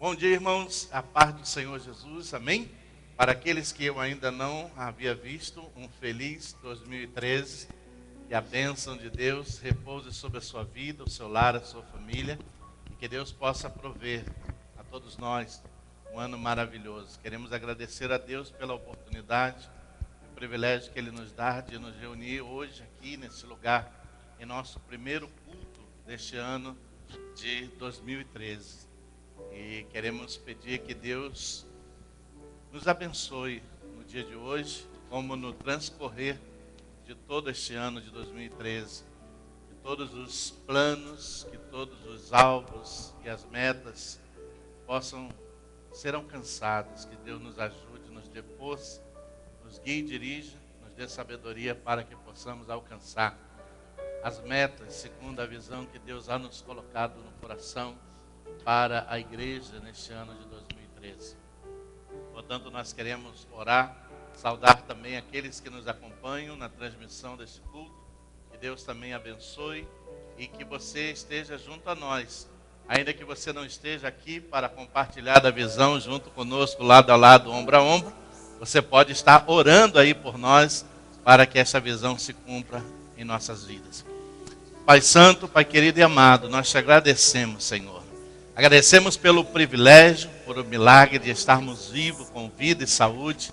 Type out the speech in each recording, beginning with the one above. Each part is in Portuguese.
Bom dia, irmãos, a paz do Senhor Jesus, amém? Para aqueles que eu ainda não havia visto, um feliz 2013, que a bênção de Deus repouse sobre a sua vida, o seu lar, a sua família, e que Deus possa prover a todos nós um ano maravilhoso. Queremos agradecer a Deus pela oportunidade, o privilégio que Ele nos dá de nos reunir hoje aqui nesse lugar, em nosso primeiro culto deste ano de 2013. E queremos pedir que Deus nos abençoe no dia de hoje, como no transcorrer de todo este ano de 2013. Que todos os planos, que todos os alvos e as metas possam ser alcançados. Que Deus nos ajude, nos dê força, nos guie e dirija, nos dê sabedoria para que possamos alcançar as metas segundo a visão que Deus ha nos colocado no coração para a igreja neste ano de 2013. Portanto, nós queremos orar, saudar também aqueles que nos acompanham na transmissão deste culto. Que Deus também abençoe e que você esteja junto a nós. Ainda que você não esteja aqui para compartilhar da visão junto conosco, lado a lado, ombro a ombro, você pode estar orando aí por nós para que essa visão se cumpra em nossas vidas. Pai Santo, Pai querido e amado, nós te agradecemos, Senhor. Agradecemos pelo privilégio, por o milagre de estarmos vivos, com vida e saúde,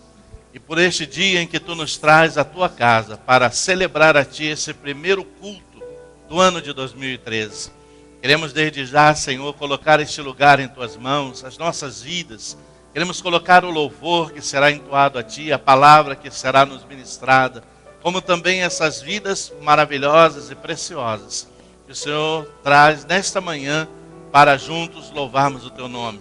e por este dia em que Tu nos traz à Tua casa para celebrar a Ti esse primeiro culto do ano de 2013. Queremos desde já, Senhor, colocar este lugar em Tuas mãos, as nossas vidas. Queremos colocar o louvor que será entoado a Ti, a palavra que será nos ministrada, como também essas vidas maravilhosas e preciosas que o Senhor traz nesta manhã para juntos louvarmos o Teu nome.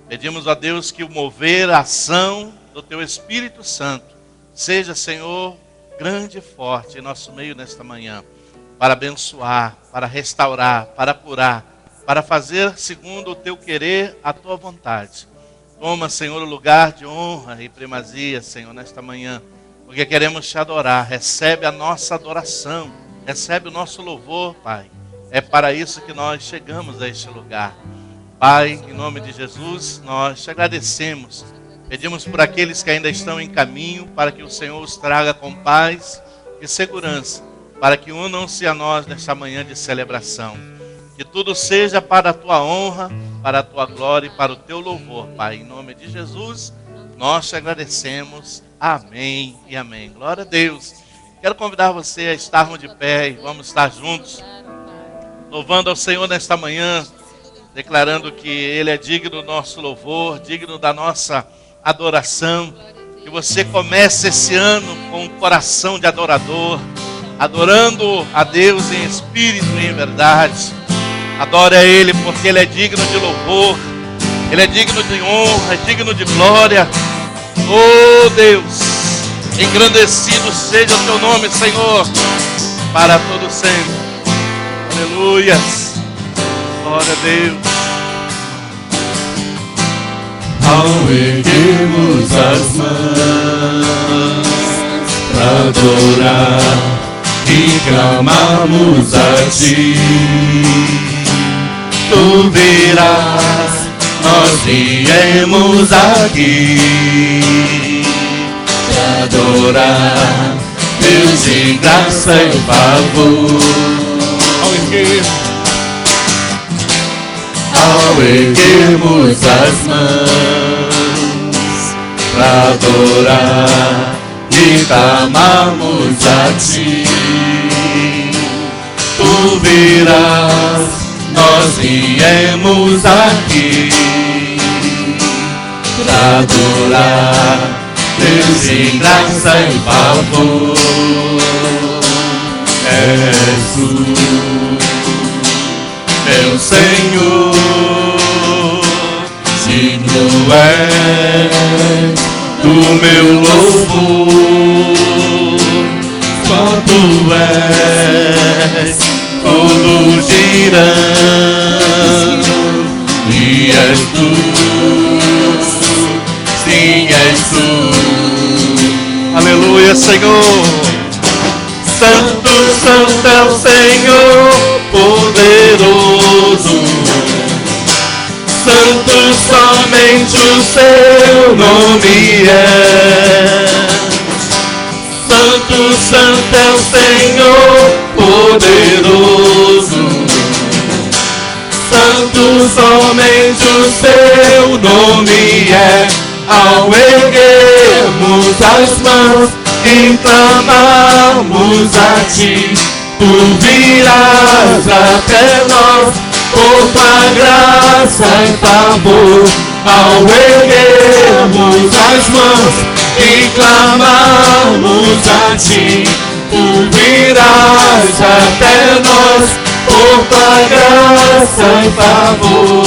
Pedimos a Deus que o mover, a ação do Teu Espírito Santo seja, Senhor, grande e forte em nosso meio nesta manhã, para abençoar, para restaurar, para curar, para fazer segundo o Teu querer, a Tua vontade. Toma, Senhor, o lugar de honra e primazia, Senhor, nesta manhã, porque queremos Te adorar. Recebe a nossa adoração, recebe o nosso louvor, Pai. É para isso que nós chegamos a este lugar. Pai, em nome de Jesus, nós te agradecemos. Pedimos por aqueles que ainda estão em caminho, para que o Senhor os traga com paz e segurança, para que unam-se a nós nesta manhã de celebração. Que tudo seja para a Tua honra, para a Tua glória e para o Teu louvor, Pai. Em nome de Jesus, nós te agradecemos. Amém e amém. Glória a Deus. Quero convidar você a estarmos de pé e vamos estar juntos, louvando ao Senhor nesta manhã, declarando que Ele é digno do nosso louvor, digno da nossa adoração. Que você comece esse ano com um coração de adorador, adorando a Deus em espírito e em verdade. Adore a Ele porque Ele é digno de louvor, Ele é digno de honra, é digno de glória. Oh Deus, engrandecido seja o Teu nome, Senhor, para todo sempre. Aleluias, glória a Deus. Ao erguermos as mãos para adorar e clamarmos a Ti, Tu virás, nós viemos aqui para adorar Deus de graça e favor. Ao erguermos as mãos para adorar e clamarmos a Ti, Tu virás, nós viemos aqui para adorar Deus em graça e favor. És Tu, meu Senhor, digno és do meu louvor. Só Tu és todo girão, e és Tu, sim, és Tu. Aleluia, Senhor. Santo, Santo é o Senhor poderoso. Santo, somente o seu nome é. Santo, santo é o Senhor poderoso. Santo, somente o seu nome é. Ao erguermos as mãos e clamarmos a ti, tu virás até nós por tua graça e favor. Ao erguermos as mãos e clamarmos a ti, tu virás até nós por tua graça e favor.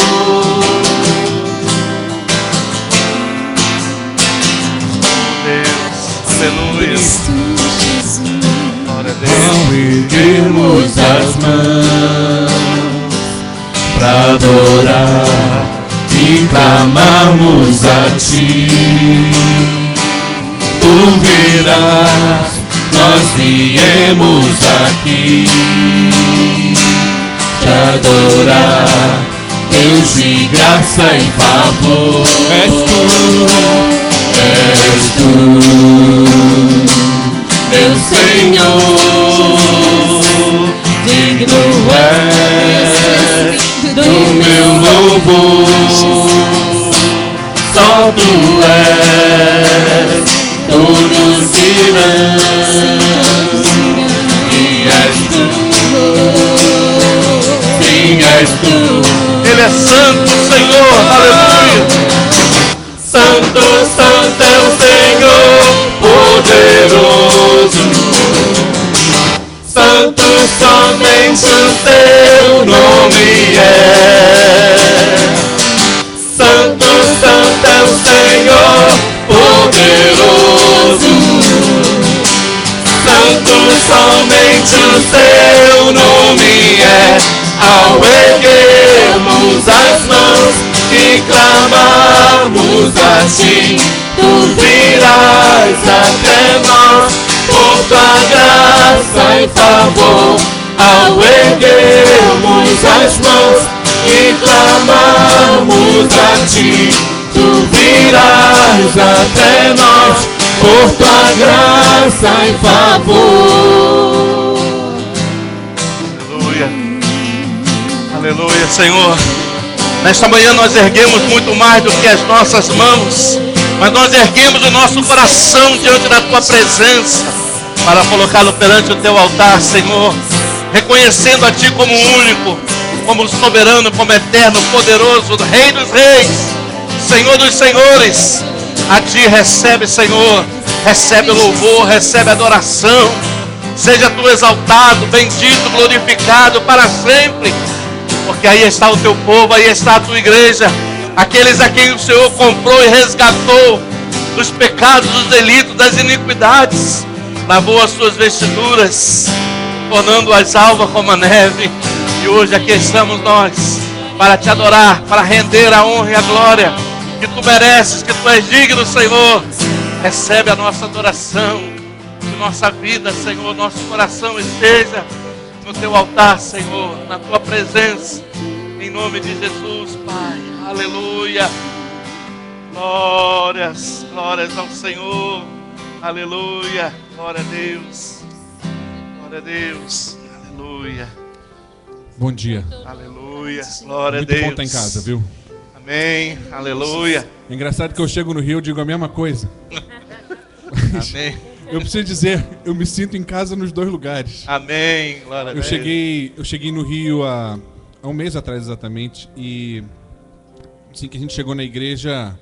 Aleluia. Glória a Deus. Ao erguermos as mãos pra adorar e clamarmos a ti, tu virás, nós viemos aqui te adorar, Deus de graça e favor. És tu, meu Senhor, digno és do meu louvor. Só tu és, todos dirão, e és tu, sim, és tu. Ele é santo, Senhor, aleluia. Santo, santo é o Senhor poderoso. Santo, somente o teu nome é. Santo, santo é o Senhor poderoso. Santo, somente o teu nome é. Ao erguermos as mãos e clamarmos a ti, tu virás até nós por tua graça e favor. Ao erguermos as mãos e clamarmos a ti, tu virás até nós por tua graça e favor. Aleluia. Aleluia, Senhor. Nesta manhã nós erguemos muito mais do que as nossas mãos, mas nós erguemos o nosso coração diante da tua presença para colocá-lo perante o teu altar, Senhor, reconhecendo a ti como único, como soberano, como eterno, poderoso, Rei dos reis, Senhor dos senhores. A ti recebe, Senhor, recebe louvor, recebe adoração. Seja tu exaltado, bendito, glorificado para sempre. Porque aí está o teu povo, aí está a tua igreja, aqueles a quem o Senhor comprou e resgatou dos pecados, dos delitos, das iniquidades, lavou as suas vestiduras, tornando-as alvas como a neve. E hoje aqui estamos nós, para te adorar, para render a honra e a glória que tu mereces, que tu és digno, Senhor. Recebe a nossa adoração, que nossa vida, Senhor, nosso coração esteja no teu altar, Senhor, na tua presença, em nome de Jesus, Pai. Aleluia. Glórias, glórias ao Senhor. Aleluia. Glória a Deus. Glória a Deus. Aleluia. Bom dia. Aleluia. Glória a Muito Deus. bom estar em casa, viu? Amém. Aleluia. É engraçado que eu chego no Rio e digo a mesma coisa. Amém. Eu preciso dizer, eu me sinto em casa nos dois lugares. Amém. Glória a Eu Deus. cheguei no Rio há um mês atrás exatamente e assim que a gente chegou na igreja,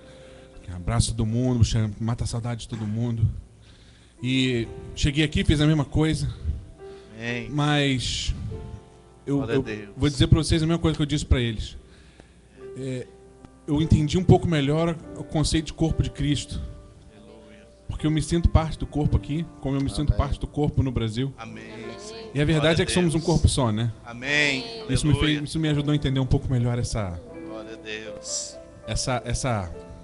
abraço todo mundo, mata a saudade de todo mundo. E cheguei aqui, fiz a mesma coisa. Amém. Mas eu Deus. vou dizer para vocês a mesma coisa que eu disse para eles. Eu entendi um pouco melhor o conceito de corpo de Cristo. Porque eu me sinto parte do corpo aqui, como eu me sinto parte do corpo no Brasil. Amém. E a verdade é que somos um corpo só, né? Amém. Isso me ajudou a entender um pouco melhor essa Glória a Deus.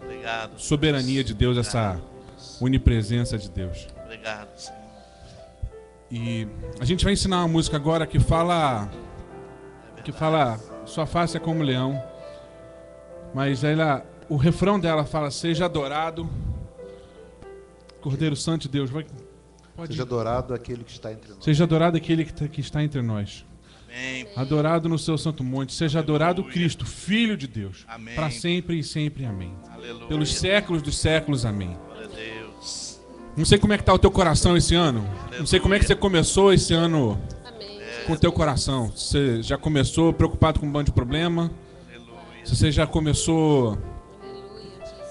Obrigado. soberania de Deus, essa onipresença de Deus. Obrigado, Senhor. E a gente vai ensinar uma música agora que fala sua face é como leão. Mas o refrão dela fala: seja adorado, Cordeiro Santo de Deus. Seja adorado aquele que está entre nós. Seja adorado aquele que está entre nós. Amém. Adorado no seu santo monte. Seja adorado Cristo, Filho de Deus. Amém. Para sempre e sempre. Amém. Aleluia. Pelos séculos dos séculos. Amém. Glória a Deus. Não sei como é que está o teu coração esse ano. Não sei como é que você começou esse ano com o teu coração. Você já começou preocupado com um bando de problema? Aleluia. Se você já começou...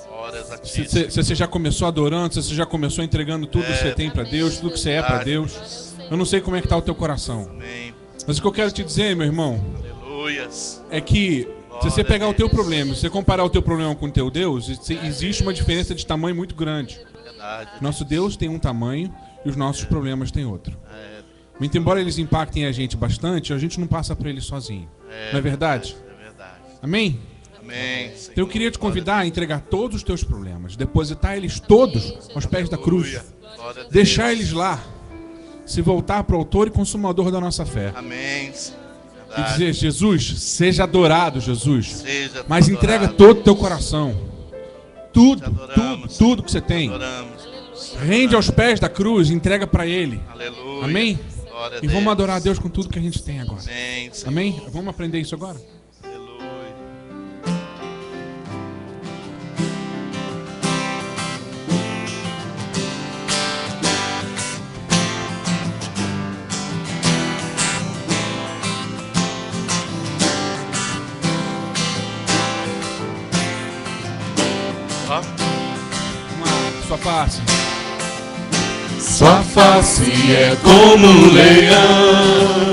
Glórias a Se ti. você já começou adorando, se você já começou entregando tudo que você tem para Deus, tudo que você é para Deus. Eu não sei como é que está o teu coração. Amém. Mas o que eu quero te dizer, meu irmão, Aleluias. é que se você pegar o teu problema, se você comparar o teu problema com o teu Deus, existe uma diferença de tamanho muito grande. Verdade. Nosso Deus tem um tamanho e os nossos problemas têm outro. É, Muito embora eles impactem a gente bastante, a gente não passa por eles sozinho. Não é verdade? É verdade. Amém? Amém. Então eu queria te convidar a entregar todos os teus problemas, depositar eles todos aos pés da cruz, Glória a Deus. deixar eles lá, se voltar para o autor e consumador da nossa fé Amém. e Verdade. dizer: Jesus, seja adorado, Jesus, Seja mas adorado. entrega todo o teu coração, tudo, Te adoramos, tudo que você tem, Adoramos. rende aos pés da cruz e entrega para Ele. Aleluia. Amém? Glória a E vamos Deus. adorar a Deus com tudo que a gente tem agora. Amém. Senhor. Amém? Vamos aprender isso agora? Aleluia. Ó. Vamos lá, sua face. Sua face é como um leão,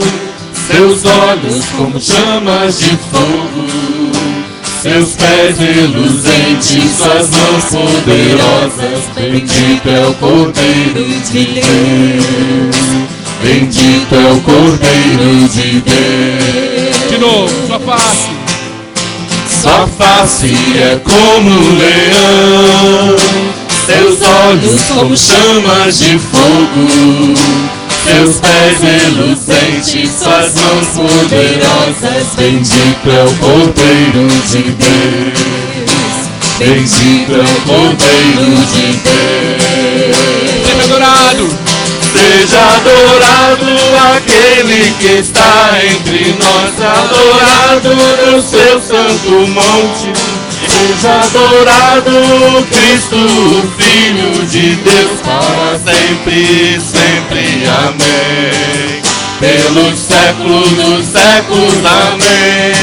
seus olhos como chamas de fogo, seus pés reluzentes, suas mãos poderosas. Bendito é o Cordeiro de Deus, bendito é o Cordeiro de Deus. De novo, sua face. Sua face é como um leão, seus olhos como chamas de fogo, seus pés reluzentes, suas mãos poderosas. Bendito é o Cordeiro de Deus, bendito é o Cordeiro de Deus. Seja adorado. Seja adorado aquele que está entre nós, adorado no seu santo monte. Seja adorado Cristo, o Filho de Deus, para sempre, sempre, amém. Pelos séculos dos séculos, amém.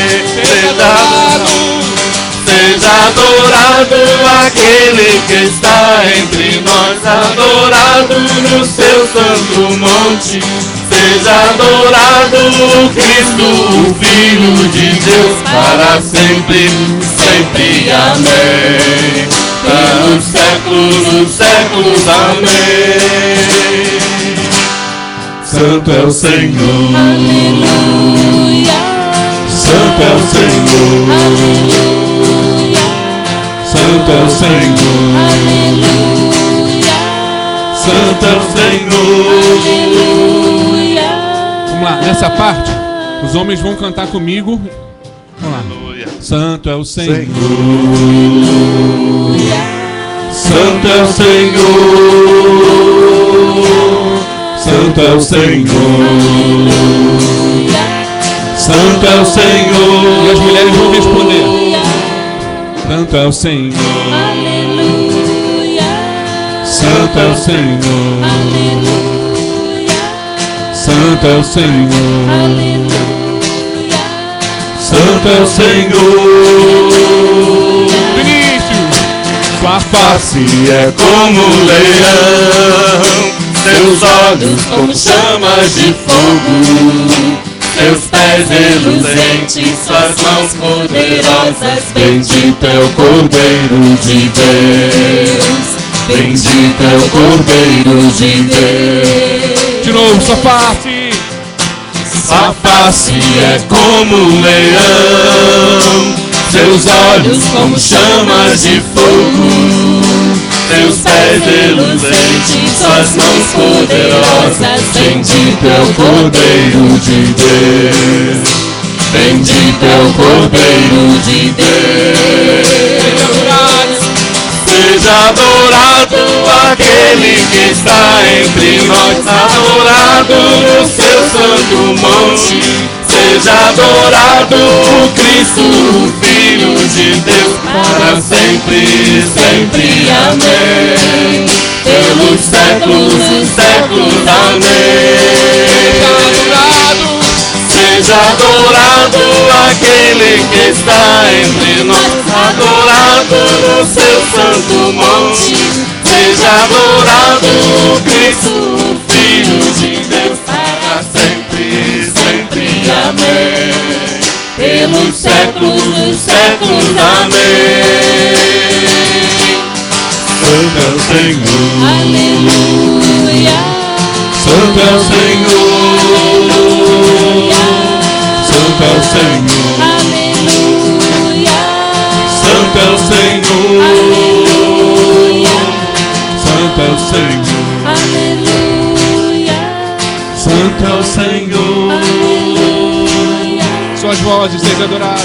Seja adorado aquele que está entre nós, adorado no seu santo monte. Seja adorado Cristo, o Filho de Deus, para sempre, sempre, amém. Pelos séculos dos séculos, amém. Santo é o Senhor, Aleluia, Santo é o Senhor, aleluia, Santo é o Senhor, aleluia, Santo é o Senhor. aleluia. Vamos lá, nessa parte, os homens vão cantar comigo. Vamos lá. Aleluia. Santo é o Senhor. Santo é o Senhor, Santo é o Senhor, Santo é o Senhor. E as mulheres vão responder. Santo é o Senhor. Aleluia, Santo é o Senhor, aleluia, Santo é o Senhor, aleluia, Santo é o Senhor. Vinícius. Sua face. Face é como um leão, seus olhos como chamas de fogo, seus pés reluzentes, suas mãos poderosas. Bendito é o Cordeiro de Deus, bendito é o Cordeiro de Deus. De novo, sua face. Sua face é como um leão, seus olhos como chamas de fogo, seus pés reluzentes, suas mãos poderosas. Bendito é o Cordeiro de Deus, bendito é o Cordeiro de Deus. aquele que está entre nós, adorado no seu santo monte. Seja adorado o Cristo, o Filho de Deus, para sempre, sempre, amém. Pelos séculos dos séculos, amém. Seja adorado aquele que está entre nós, adorado no seu santo monte. Seja adorado o Cristo, o Filho de Deus, para sempre, sempre, amém. Pelos séculos dos séculos, amém. Santo é o Senhor, Aleluia. Santo é o Senhor, Santo é o Senhor, Aleluia. Santo é o Senhor, Aleluia. Santo é o Senhor, Aleluia. Santo é o Senhor. Aleluia. Suas vozes, seja adorado.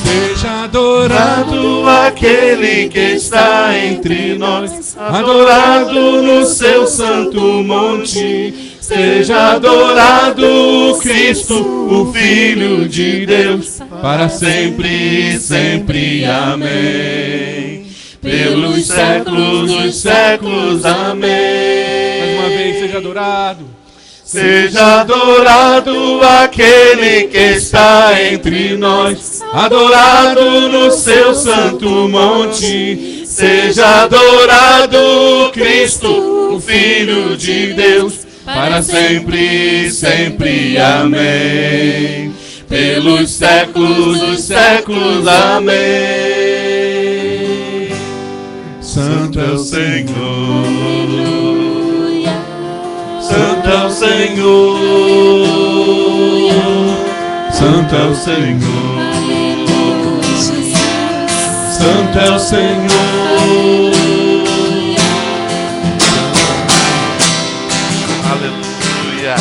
Seja Adorado aquele que está entre nós, adorado no seu santo monte. Seja adorado o Cristo, o Filho de Deus, para sempre, sempre, amém. Pelos séculos dos séculos, amém. mais uma vez, seja adorado. Seja adorado aquele que está entre nós, adorado no seu santo monte. Seja adorado o Cristo, o Filho de Deus, para sempre, sempre, amém. Pelos séculos dos séculos, amém. Santo é o Senhor, Santo é o Senhor, Santo é o Senhor, Santo é o Senhor. Aleluia.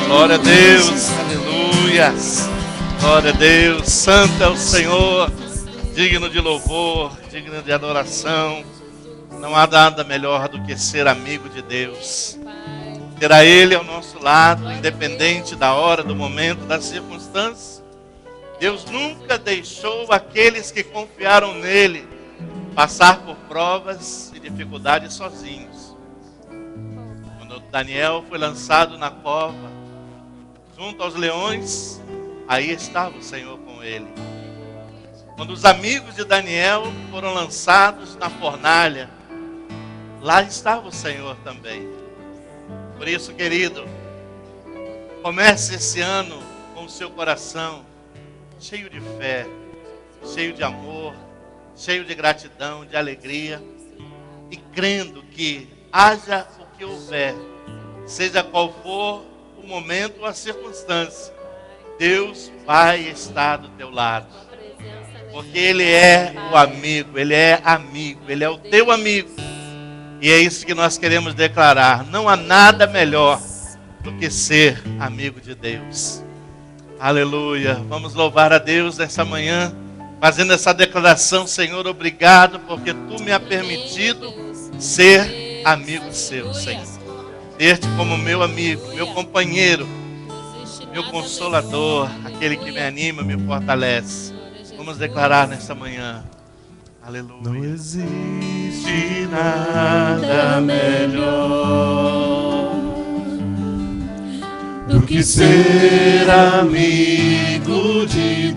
Glória a Deus. Aleluia. Glória a Deus. Santo é o Senhor. Digno de louvor, digno de adoração. Não há nada melhor do que ser amigo de Deus. Ter a Ele ao nosso lado, independente da hora, do momento, das circunstâncias. Deus nunca deixou aqueles que confiaram nele passar por provas e dificuldades sozinhos. Quando Daniel foi lançado na cova, junto aos leões, aí estava o Senhor com ele. Quando os amigos de Daniel foram lançados na fornalha, lá estava o Senhor também. Por isso, querido, comece esse ano com o seu coração cheio de fé, cheio de amor, cheio de gratidão, de alegria, e crendo que haja o que houver, seja qual for o momento ou a circunstância, Deus vai estar do teu lado. Porque Ele é o amigo, Ele é amigo, Ele é o teu amigo. E é isso que nós queremos declarar. Não há nada melhor do que ser amigo de Deus. Aleluia. Vamos louvar a Deus nessa manhã, fazendo essa declaração. Senhor, obrigado, porque Tu me has permitido ser amigo seu, Senhor. Ter-te como meu amigo, meu companheiro, meu consolador, aquele que me anima, me fortalece. Vamos declarar nessa manhã. Aleluia. Não existe nada melhor do que ser amigo de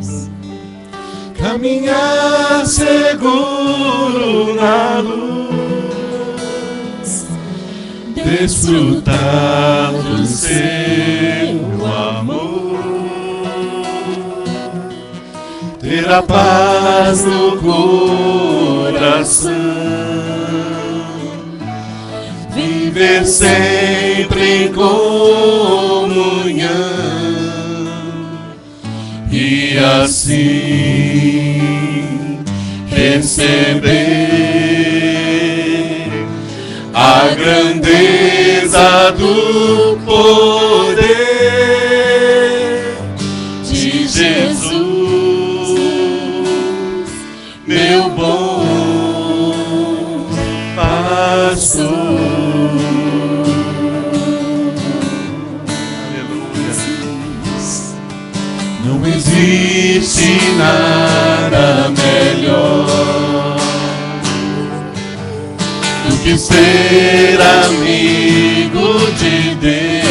Deus, caminhar seguro na luz, desfrutar do seu amor, ter a paz no coração, viver sempre em comunhão e assim receber a grandeza do poder de Jesus, meu bom Não existe nada melhor do que ser amigo de Deus,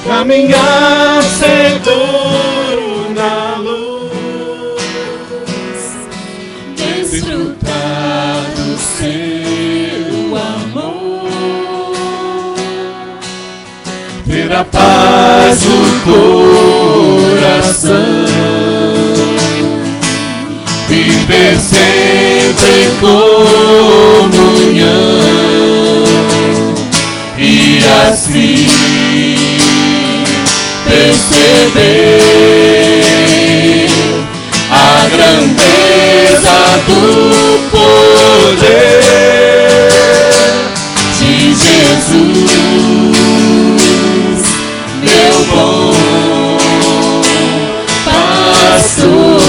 caminhar seguro na luz, desfrutar do seu amor, ter a paz do coração, viver sempre em comunhão e assim perceber a grandeza do poder de Jesus, meu bom pastor.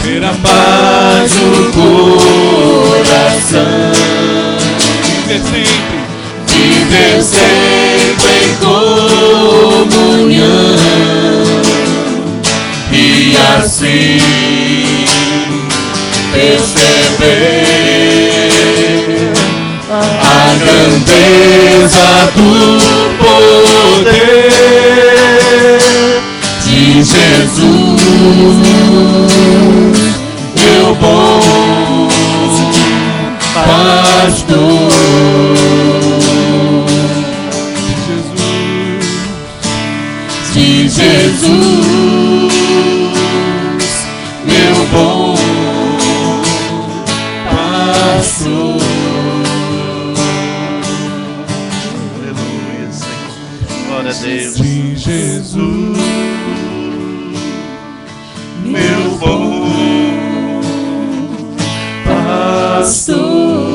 Ter a paz no coração, viver sempre em comunhão e assim perceber a grandeza do poder de Jesus, meu bom pastor. De Jesus, meu bom pastor. Aleluia, Senhor. Glória a Deus. De Jesus, meu bom pastor.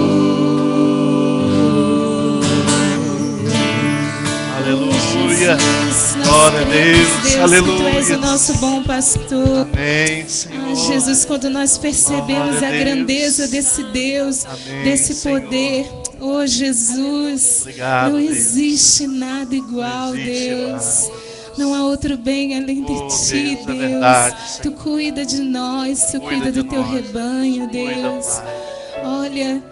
Aleluia. Jesus, nós Glória a cremos, Deus. Deus, Aleluia. que Tu és o nosso bom pastor. Amém, Senhor. Ah, Jesus, quando nós percebemos Glória a a Deus. grandeza desse Deus, Amém, desse Senhor. poder, oh Jesus, Obrigado, não Deus. existe nada igual, Não existe Deus. Não há outro bem além de Oh, Ti, Deus, é Deus. verdade, Tu cuida de nós, Tu cuida de do Teu nós. rebanho, Cuida, Deus. Pai. Olha,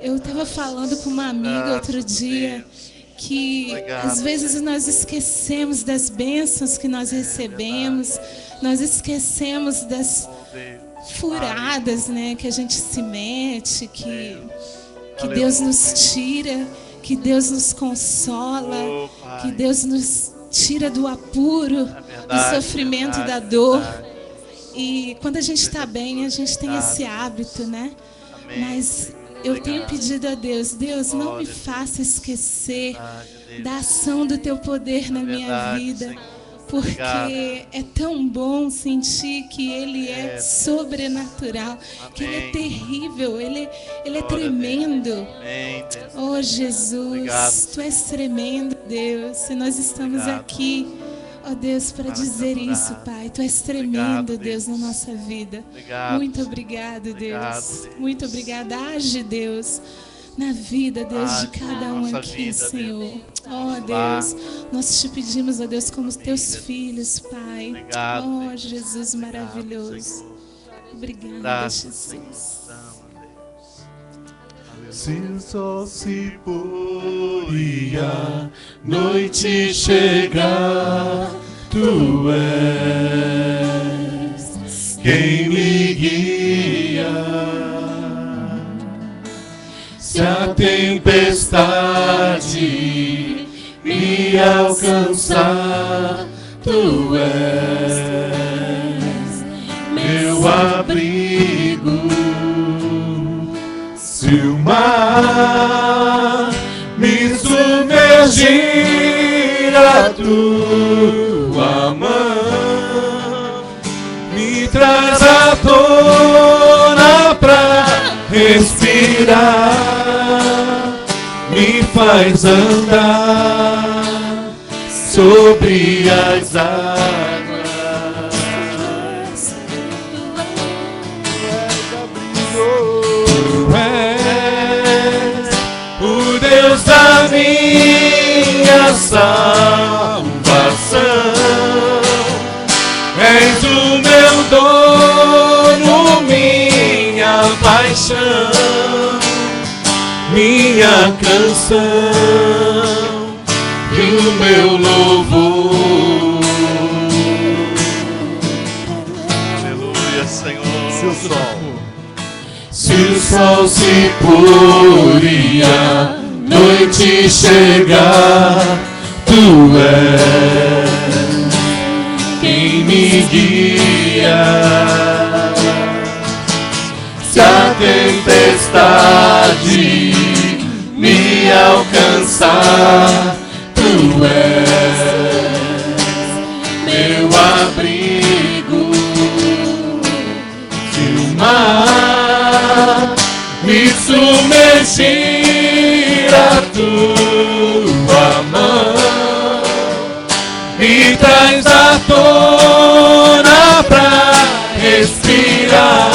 eu estava falando com uma amiga Obrigado, outro dia que Obrigado, às vezes nós esquecemos das bênçãos que nós recebemos, nós esquecemos das Deus. furadas, né, que a gente se mete, que Aleluia. Deus nos tira, que Deus nos consola, Oh, Pai. que Deus nos tira do apuro, É do verdade, sofrimento, verdade, da dor. verdade. E quando a gente está bem, a gente tem esse hábito, né? Amém. Mas eu tenho Obrigado. pedido a Deus, Deus, não me Glória a faça esquecer Verdade, Deus. da ação do Teu poder na minha Verdade, vida. Senhor. Porque Obrigado. é tão bom sentir que Ele é É. sobrenatural, que Ele é Amém. terrível, Ele é Glória a tremendo. Amém, Deus. Oh Jesus, Obrigado. Tu és tremendo, Deus. E nós estamos Obrigado. aqui, ó Deus, para Para te dizer adorar. isso, Pai. Tu és tremendo, Obrigado, Deus, na Deus. nossa vida. Obrigado. Muito obrigado, Obrigado, Deus. Deus. Muito obrigada. Age, Deus, na vida, Deus, de Age cada na um nossa aqui, vida, Senhor. Oh, lá. Deus, nós te pedimos, ó Deus, como teus filhos, Pai. Obrigado, Oh, Deus. Jesus Obrigado, maravilhoso. Senhor. Obrigada, Graças, Senhor. Jesus. Te amo, Deus. Se o sol se pôr e a noite chegar, Tu és quem me guia. Se a tempestade me alcançar, Tu és meu abrigo. Se o mar me submergir, a Tua mão me traz à tona pra respirar, me faz andar sobre as águas. Tu és o salvação. És o meu dono, minha paixão, minha canção e o meu louvor. Aleluia, Senhor. Se o sol se pôr e a noite chegar, tu és quem me guia. Se a tempestade me alcançar, tu és meu abrigo. Se o mar me submergir, a tua mão me traz à tona pra respirar,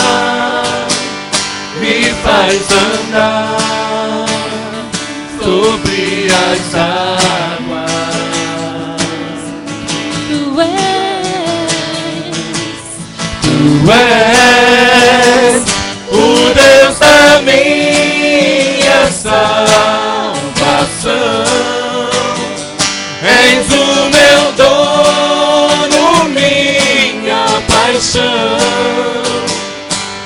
me faz andar sobre as águas. Tu és o Deus da minha salvação. És o meu dono, minha paixão,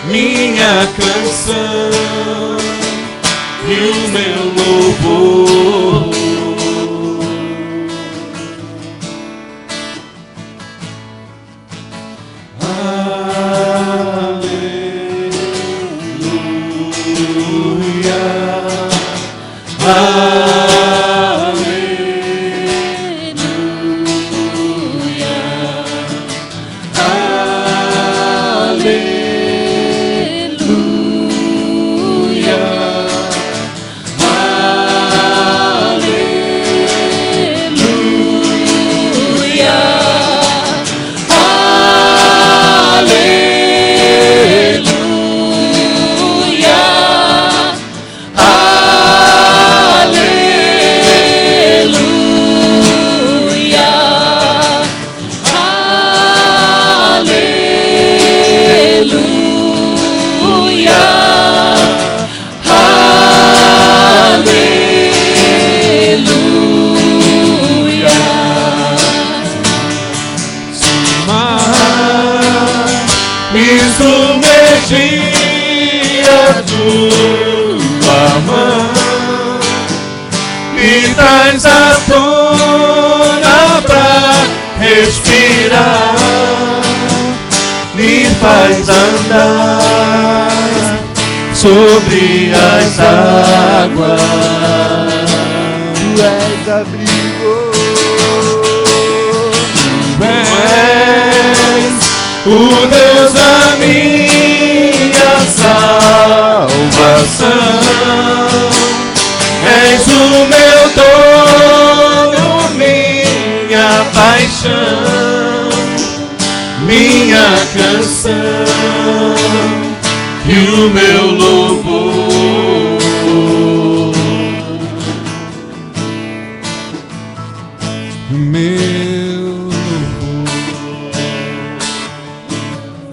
minha canção e o meu louvor. Tua mão me traz à tona pra respirar, me faz andar sobre as águas. Tu és abrigo, tu és o Deus da minha salvação. És o meu dono, minha paixão, minha canção e o meu louvor. O meu louvor.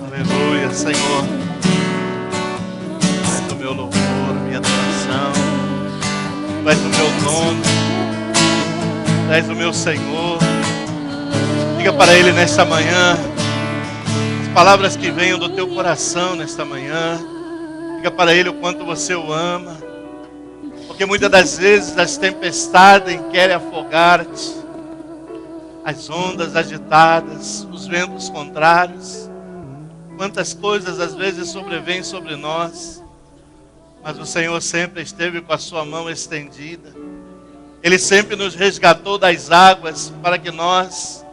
Aleluia, Senhor. Tu és o meu louvor, minha adoração. Tu és o meu dono. Tu és o meu Senhor. Diga para Ele nesta manhã as palavras que venham do teu coração nesta manhã. Diga para Ele o quanto você o ama. Porque muitas das vezes as tempestades querem afogar-te. As ondas agitadas, os ventos contrários. Quantas coisas às vezes sobrevêm sobre nós. Mas o Senhor sempre esteve com a sua mão estendida. Ele sempre nos resgatou das águas para que nós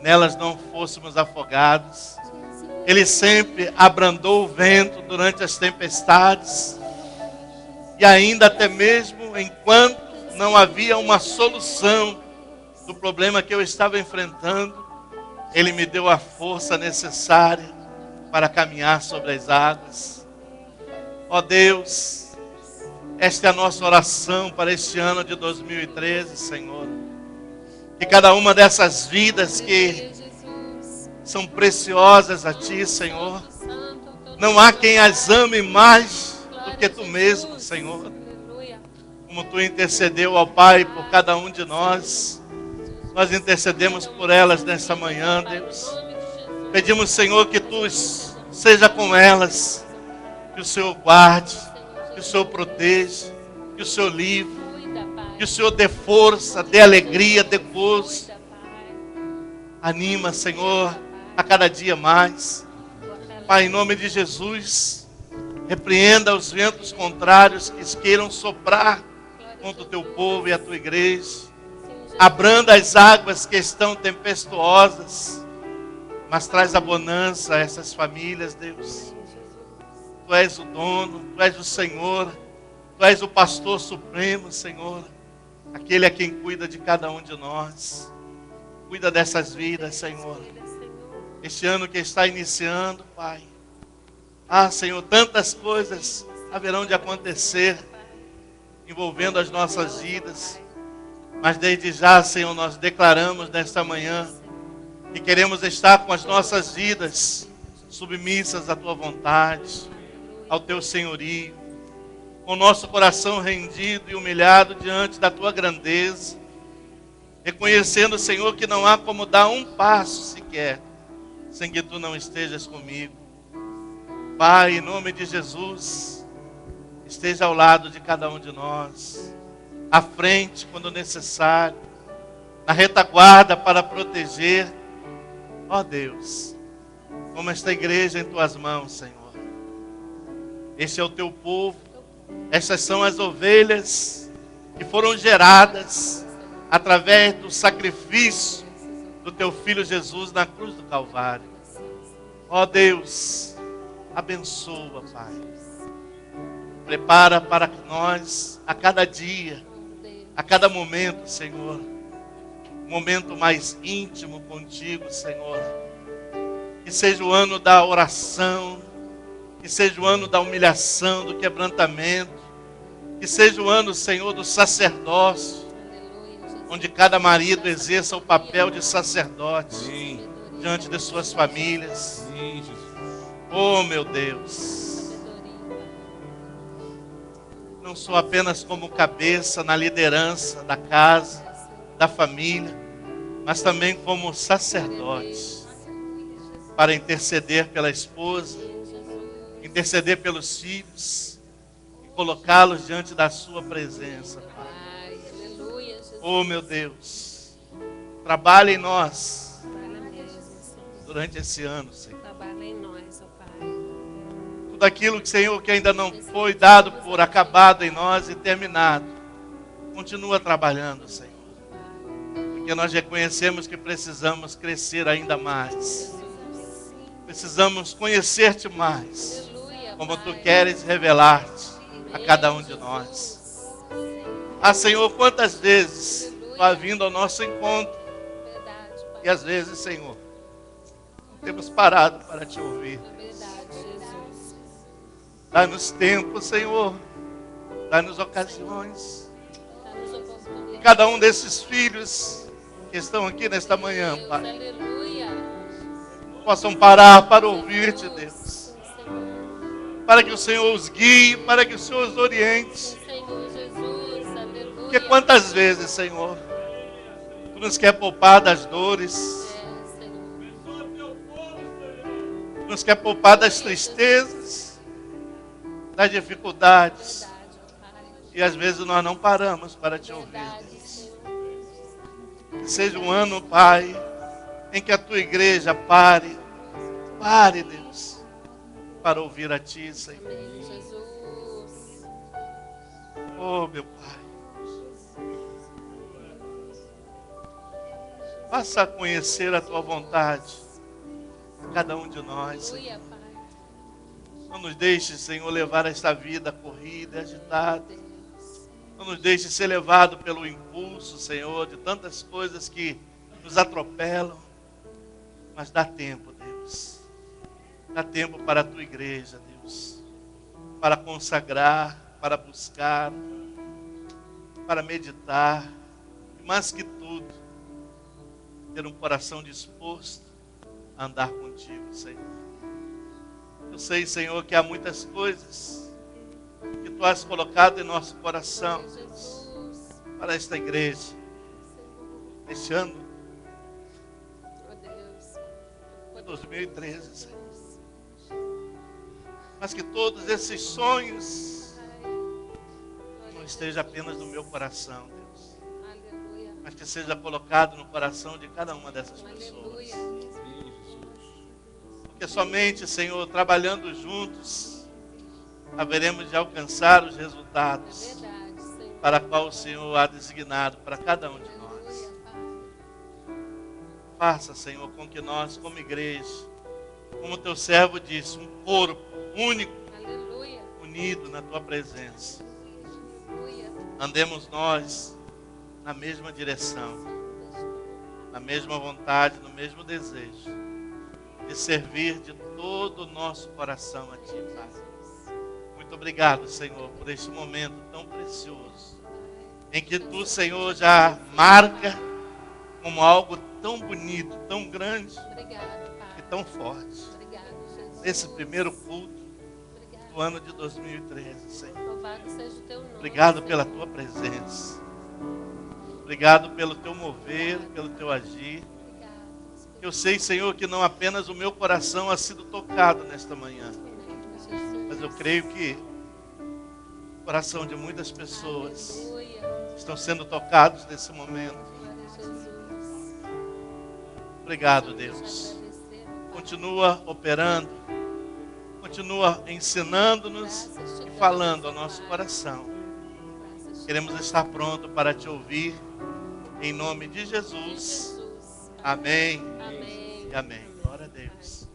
nelas não fôssemos afogados. Ele sempre abrandou o vento durante as tempestades. E ainda até mesmo enquanto não havia uma solução do problema que eu estava enfrentando, Ele me deu a força necessária para caminhar sobre as águas. Ó Deus, esta é a nossa oração para este ano de 2013, Senhor. E cada uma dessas vidas que são preciosas a Ti, Senhor. Não há quem as ame mais do que Tu mesmo, Senhor. Como Tu intercedeu ao Pai por cada um de nós, nós intercedemos por elas nesta manhã, Deus. Pedimos, Senhor, que Tu seja com elas, que o Senhor guarde, que o Senhor proteja, que o Senhor livre, que o Senhor dê força, dê alegria, dê gozo. Anima, Senhor, a cada dia mais. Pai, em nome de Jesus, repreenda os ventos contrários que queiram soprar contra o Teu povo e a Tua igreja. Abranda as águas que estão tempestuosas, mas traz a bonança a essas famílias, Deus. Tu és o dono, Tu és o Senhor, Tu és o pastor supremo, Senhor. Aquele a quem cuida de cada um de nós. Cuida dessas vidas, Senhor. Este ano que está iniciando, Pai. Ah, Senhor, tantas coisas haverão de acontecer envolvendo as nossas vidas. Mas desde já, Senhor, nós declaramos nesta manhã que queremos estar com as nossas vidas submissas à Tua vontade, ao Teu senhorio, com o nosso coração rendido e humilhado diante da Tua grandeza, reconhecendo, Senhor, que não há como dar um passo sequer sem que Tu não estejas comigo. Pai, em nome de Jesus, esteja ao lado de cada um de nós, à frente quando necessário, na retaguarda para proteger. Ó Deus, como esta igreja em Tuas mãos, Senhor. Este é o Teu povo, estas são as ovelhas que foram geradas através do sacrifício do Teu Filho Jesus na cruz do Calvário. Ó Deus, abençoa, Pai. Prepara para nós, a cada dia, a cada momento, Senhor, um momento mais íntimo contigo, Senhor. Que seja o ano da oração, que seja o ano da humilhação, do quebrantamento, que seja o ano, Senhor, do sacerdócio, onde cada marido exerça o papel de sacerdote diante de suas famílias. Oh, meu Deus, não sou apenas como cabeça na liderança da casa, da família, mas também como sacerdote, para interceder pela esposa, interceder pelos filhos e colocá-los diante da Sua presença, Pai. Oh, meu Deus, trabalhe em nós durante esse ano, Senhor. Trabalhe em nós, ó Pai. Tudo aquilo que, Senhor, que ainda não foi dado por acabado em nós e terminado, continua trabalhando, Senhor. Porque nós reconhecemos que precisamos crescer ainda mais. Precisamos conhecer-te mais, como Tu queres revelar-te a cada um de nós. Ah, Senhor, quantas vezes Tu has vindo ao nosso encontro e às vezes, Senhor, não temos parado para Te ouvir. Dá-nos tempo, Senhor, dá-nos ocasiões. Cada um desses filhos que estão aqui nesta manhã, Pai, possam parar para ouvir-te, Deus. Para que o Senhor os guie, para que o Senhor os oriente. Porque quantas vezes, Senhor, Tu nos quer poupar das dores, Tu nos quer poupar das tristezas, das dificuldades. E às vezes nós não paramos para Te ouvir, Deus. Que seja um ano, Pai, em que a Tua igreja pare, Deus, para ouvir a Ti, Senhor. Oh, meu Pai, faça a conhecer a Tua vontade a cada um de nós, Senhor. Não nos deixe, Senhor, levar esta vida corrida, agitada. Não nos deixe ser levado pelo impulso, Senhor, de tantas coisas que nos atropelam. Mas dá tempo, Deus. Dá tempo para a Tua igreja, Deus. Para consagrar, para buscar, para meditar. E mais que tudo, ter um coração disposto a andar contigo, Senhor. Eu sei, Senhor, que há muitas coisas que Tu has colocado em nosso coração, Deus, para esta igreja, este ano de 2013, Senhor. Mas que todos esses sonhos não estejam apenas no meu coração, Deus, mas que seja colocado no coração de cada uma dessas pessoas. Porque somente, Senhor, trabalhando juntos, haveremos de alcançar os resultados para qual o Senhor há designado para cada um de nós. Faça, Senhor, com que nós, como igreja, como Teu servo disse, um corpo único, unido na Tua presença, andemos nós na mesma direção, na mesma vontade, no mesmo desejo de servir de todo o nosso coração a Ti, Pai. Muito obrigado, Senhor, por este momento tão precioso, em que Tu, Senhor, já marca como algo tão bonito, tão grande e tão forte. Esse primeiro culto do ano de 2013, Senhor. Obrigado pela Tua presença. Obrigado pelo Teu mover, pelo Teu agir. Eu sei, Senhor, que não apenas o meu coração ha sido tocado nesta manhã, mas eu creio que o coração de muitas pessoas estão sendo tocados nesse momento. Obrigado, Deus. Continua operando, continua ensinando-nos e falando ao nosso coração. Queremos estar prontos para Te ouvir, em nome de Jesus. Amém. Amém. E amém. Glória a Deus.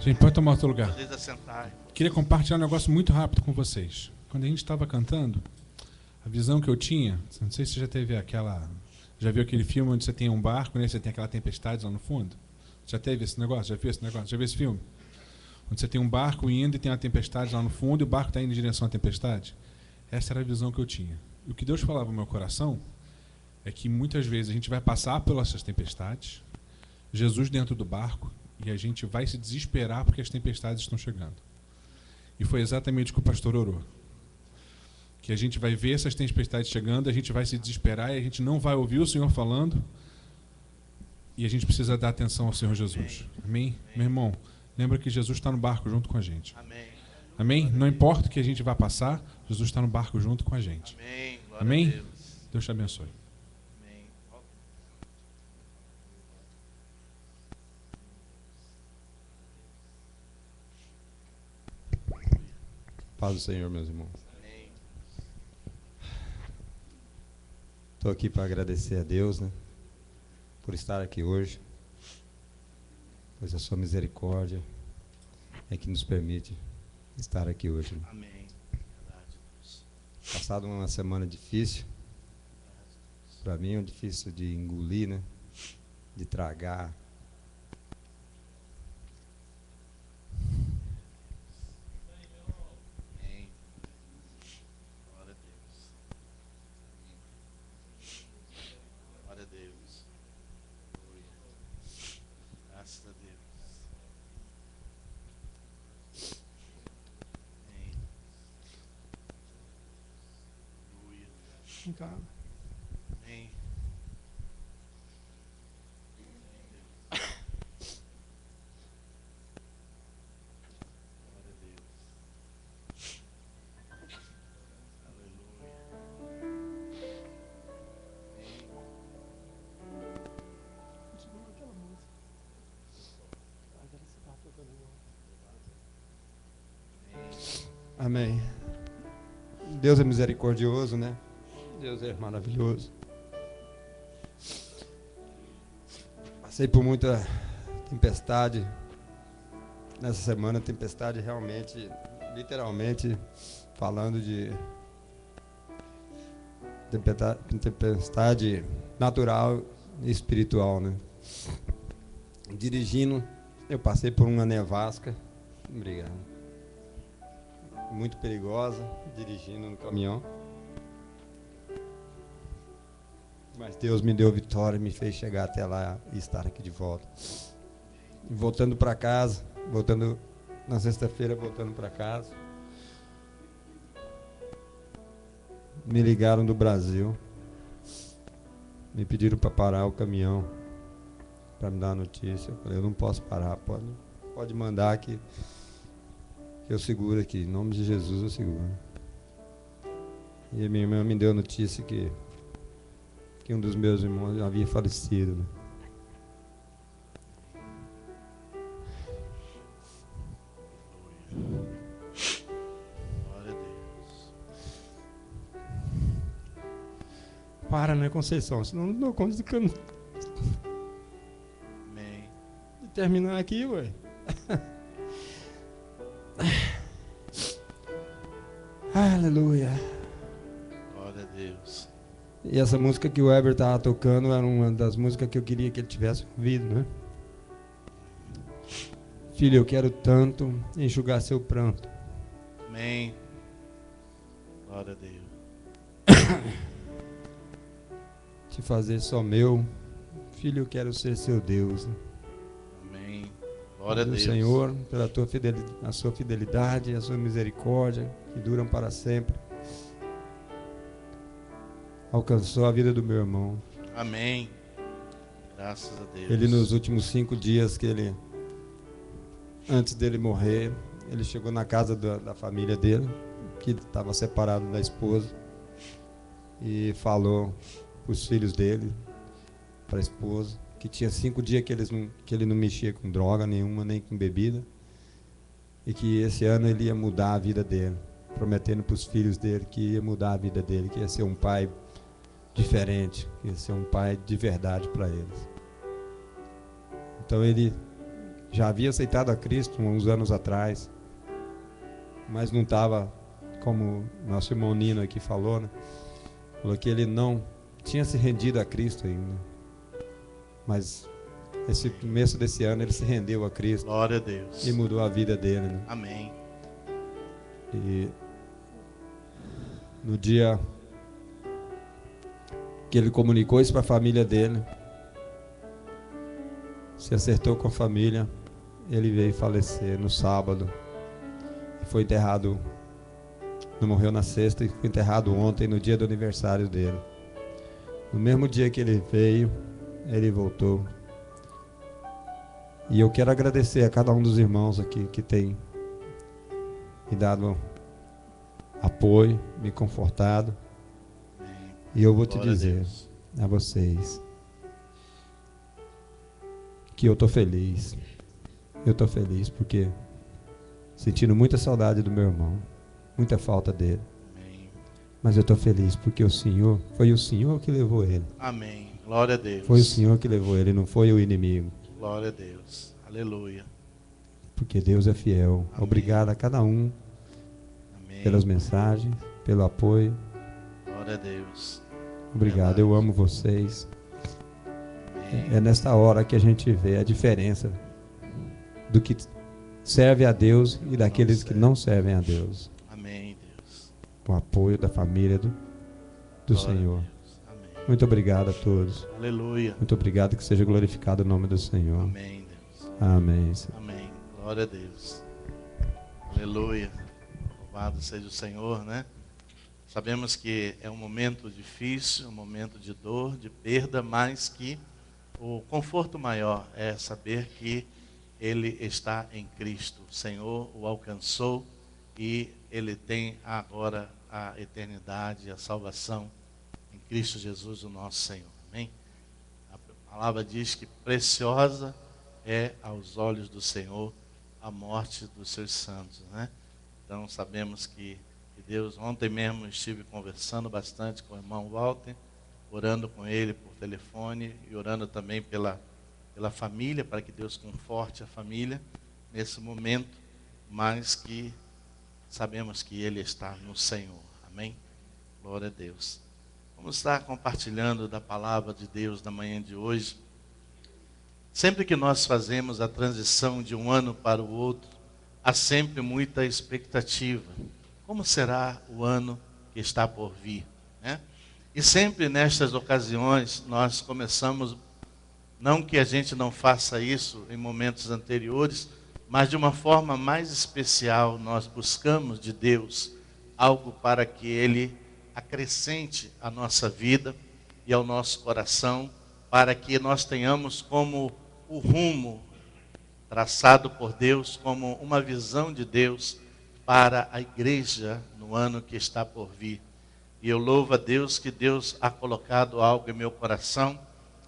Gente, pode tomar outro lugar. Vocês assentarem. Queria compartilhar um negócio muito rápido com vocês. Quando a gente estava cantando, a visão que eu tinha, não sei se você já teve aquela... Já viu aquele filme onde você tem um barco, né? Você tem aquela tempestade lá no fundo? Já teve esse negócio? Já viu esse negócio? Já viu esse filme? Onde você tem um barco indo e tem uma tempestade lá no fundo e o barco está indo em direção à tempestade? Essa era a visão que eu tinha. E o que Deus falava no meu coração é que muitas vezes a gente vai passar pelas essas tempestades, Jesus dentro do barco, e a gente vai se desesperar porque as tempestades estão chegando. E foi exatamente o que o pastor orou. Que a gente vai ver essas tempestades chegando, a gente vai se desesperar e a gente não vai ouvir o Senhor falando, e a gente precisa dar atenção ao Senhor Jesus. Amém? Amém? Meu irmão, lembra que Jesus está no barco junto com a gente. Amém? Amém? Não importa o que a gente vai passar, Jesus está no barco junto com a gente. Amém? Amém? Deus. Deus te abençoe. Paz do Senhor, meus irmãos. Estou aqui para agradecer a Deus, né, por estar aqui hoje, pois a sua misericórdia é que nos permite estar aqui hoje. Amém. Passado uma semana difícil, para mim é difícil de engolir, né, de tragar. Amém. Amém. Deus é misericordioso, né? Deus é maravilhoso. Passei por muita tempestade nessa semana, tempestade realmente, literalmente, falando de tempestade natural e espiritual, né? Dirigindo, eu passei por uma nevasca, obrigado, muito perigosa, dirigindo no caminhão. Mas Deus me deu vitória e me fez chegar até lá e estar aqui de volta. E voltando para casa, voltando na sexta-feira, voltando para casa, me ligaram do Brasil, me pediram para parar o caminhão, para me dar a notícia. Eu falei, eu não posso parar, pode mandar que eu seguro aqui, em nome de Jesus eu seguro. E a minha irmã me deu a notícia que um dos meus irmãos havia falecido, né? Glória a Deus. Para, né, Conceição? Senão não dou conta de Amém. terminar aqui, ué. Aleluia. Glória a Deus. E essa música que o Weber estava tocando era uma das músicas que eu queria que ele tivesse ouvido, né? Filho, eu quero tanto enxugar seu pranto. Amém. Glória a Deus. Te fazer só meu. Filho, eu quero ser seu Deus. Amém. Glória a Deus. Senhor, pela a sua fidelidade e a sua misericórdia, que duram para sempre. Alcançou a vida do meu irmão. Amém. Graças a Deus. Ele, nos últimos 5 dias antes dele morrer, ele chegou na casa da família dele, que estava separado da esposa, e falou para os filhos dele, para a esposa, que tinha 5 dias que ele não mexia com droga nenhuma, nem com bebida, e que esse ano ele ia mudar a vida dele, prometendo para os filhos dele que ia mudar a vida dele, que ia ser um pai diferente, que ia ser um pai de verdade para eles. Então ele já havia aceitado a Cristo uns anos atrás, mas não estava, como nosso irmão Nino aqui falou, né? Falou que ele não tinha se rendido a Cristo ainda. Mas esse começo desse ano ele se rendeu a Cristo. Glória a Deus. E mudou a vida dele, né? Amém. E no dia que ele comunicou isso para a família dele, se acertou com a família, ele veio falecer no sábado. Foi enterrado, não morreu na sexta, e foi enterrado ontem, no dia do aniversário dele. No mesmo dia que ele veio, ele voltou. E eu quero agradecer a cada um dos irmãos aqui que tem me dado apoio, me confortado. E eu vou te dizer a vocês que eu estou feliz. Eu estou feliz porque sentindo muita saudade do meu irmão, muita falta dele. Amém. Mas eu estou feliz porque foi o Senhor que levou ele. Amém. Glória a Deus. Foi o Senhor que levou ele, não foi o inimigo. Glória a Deus. Aleluia. Porque Deus é fiel. Amém. Obrigado a cada um. Amém. Pelas mensagens, pelo apoio. Glória a Deus. Obrigado, eu amo vocês. Amém. É nesta hora que a gente vê a diferença do que serve a Deus e daqueles que não servem a Deus. Amém, Deus. O apoio da família do Glória Senhor. a Deus. Amém. Muito obrigado a todos. Aleluia. Muito obrigado, que seja glorificado o nome do Senhor. Amém, Deus. Amém. Amém. Glória a Deus. Aleluia. Louvado seja o Senhor, né? Sabemos que é um momento difícil, um momento de dor, de perda, mas que o conforto maior é saber que ele está em Cristo. O Senhor o alcançou e ele tem agora a eternidade, a salvação em Cristo Jesus, o nosso Senhor. Amém? A palavra diz que preciosa é aos olhos do Senhor a morte dos seus santos, né? Então sabemos que Deus, ontem mesmo estive conversando bastante com o irmão Walter, orando com ele por telefone e orando também pela família, para que Deus conforte a família nesse momento, mas que sabemos que ele está no Senhor. Amém? Glória a Deus. Vamos estar compartilhando da palavra de Deus na manhã de hoje. Sempre que nós fazemos a transição de um ano para o outro, há sempre muita expectativa. Como será o ano que está por vir, né? E sempre nestas ocasiões nós começamos, não que a gente não faça isso em momentos anteriores, mas de uma forma mais especial nós buscamos de Deus algo para que Ele acrescente a nossa vida e ao nosso coração, para que nós tenhamos como o rumo traçado por Deus, como uma visão de Deus para a igreja no ano que está por vir. E eu louvo a Deus que Deus ha colocado algo em meu coração,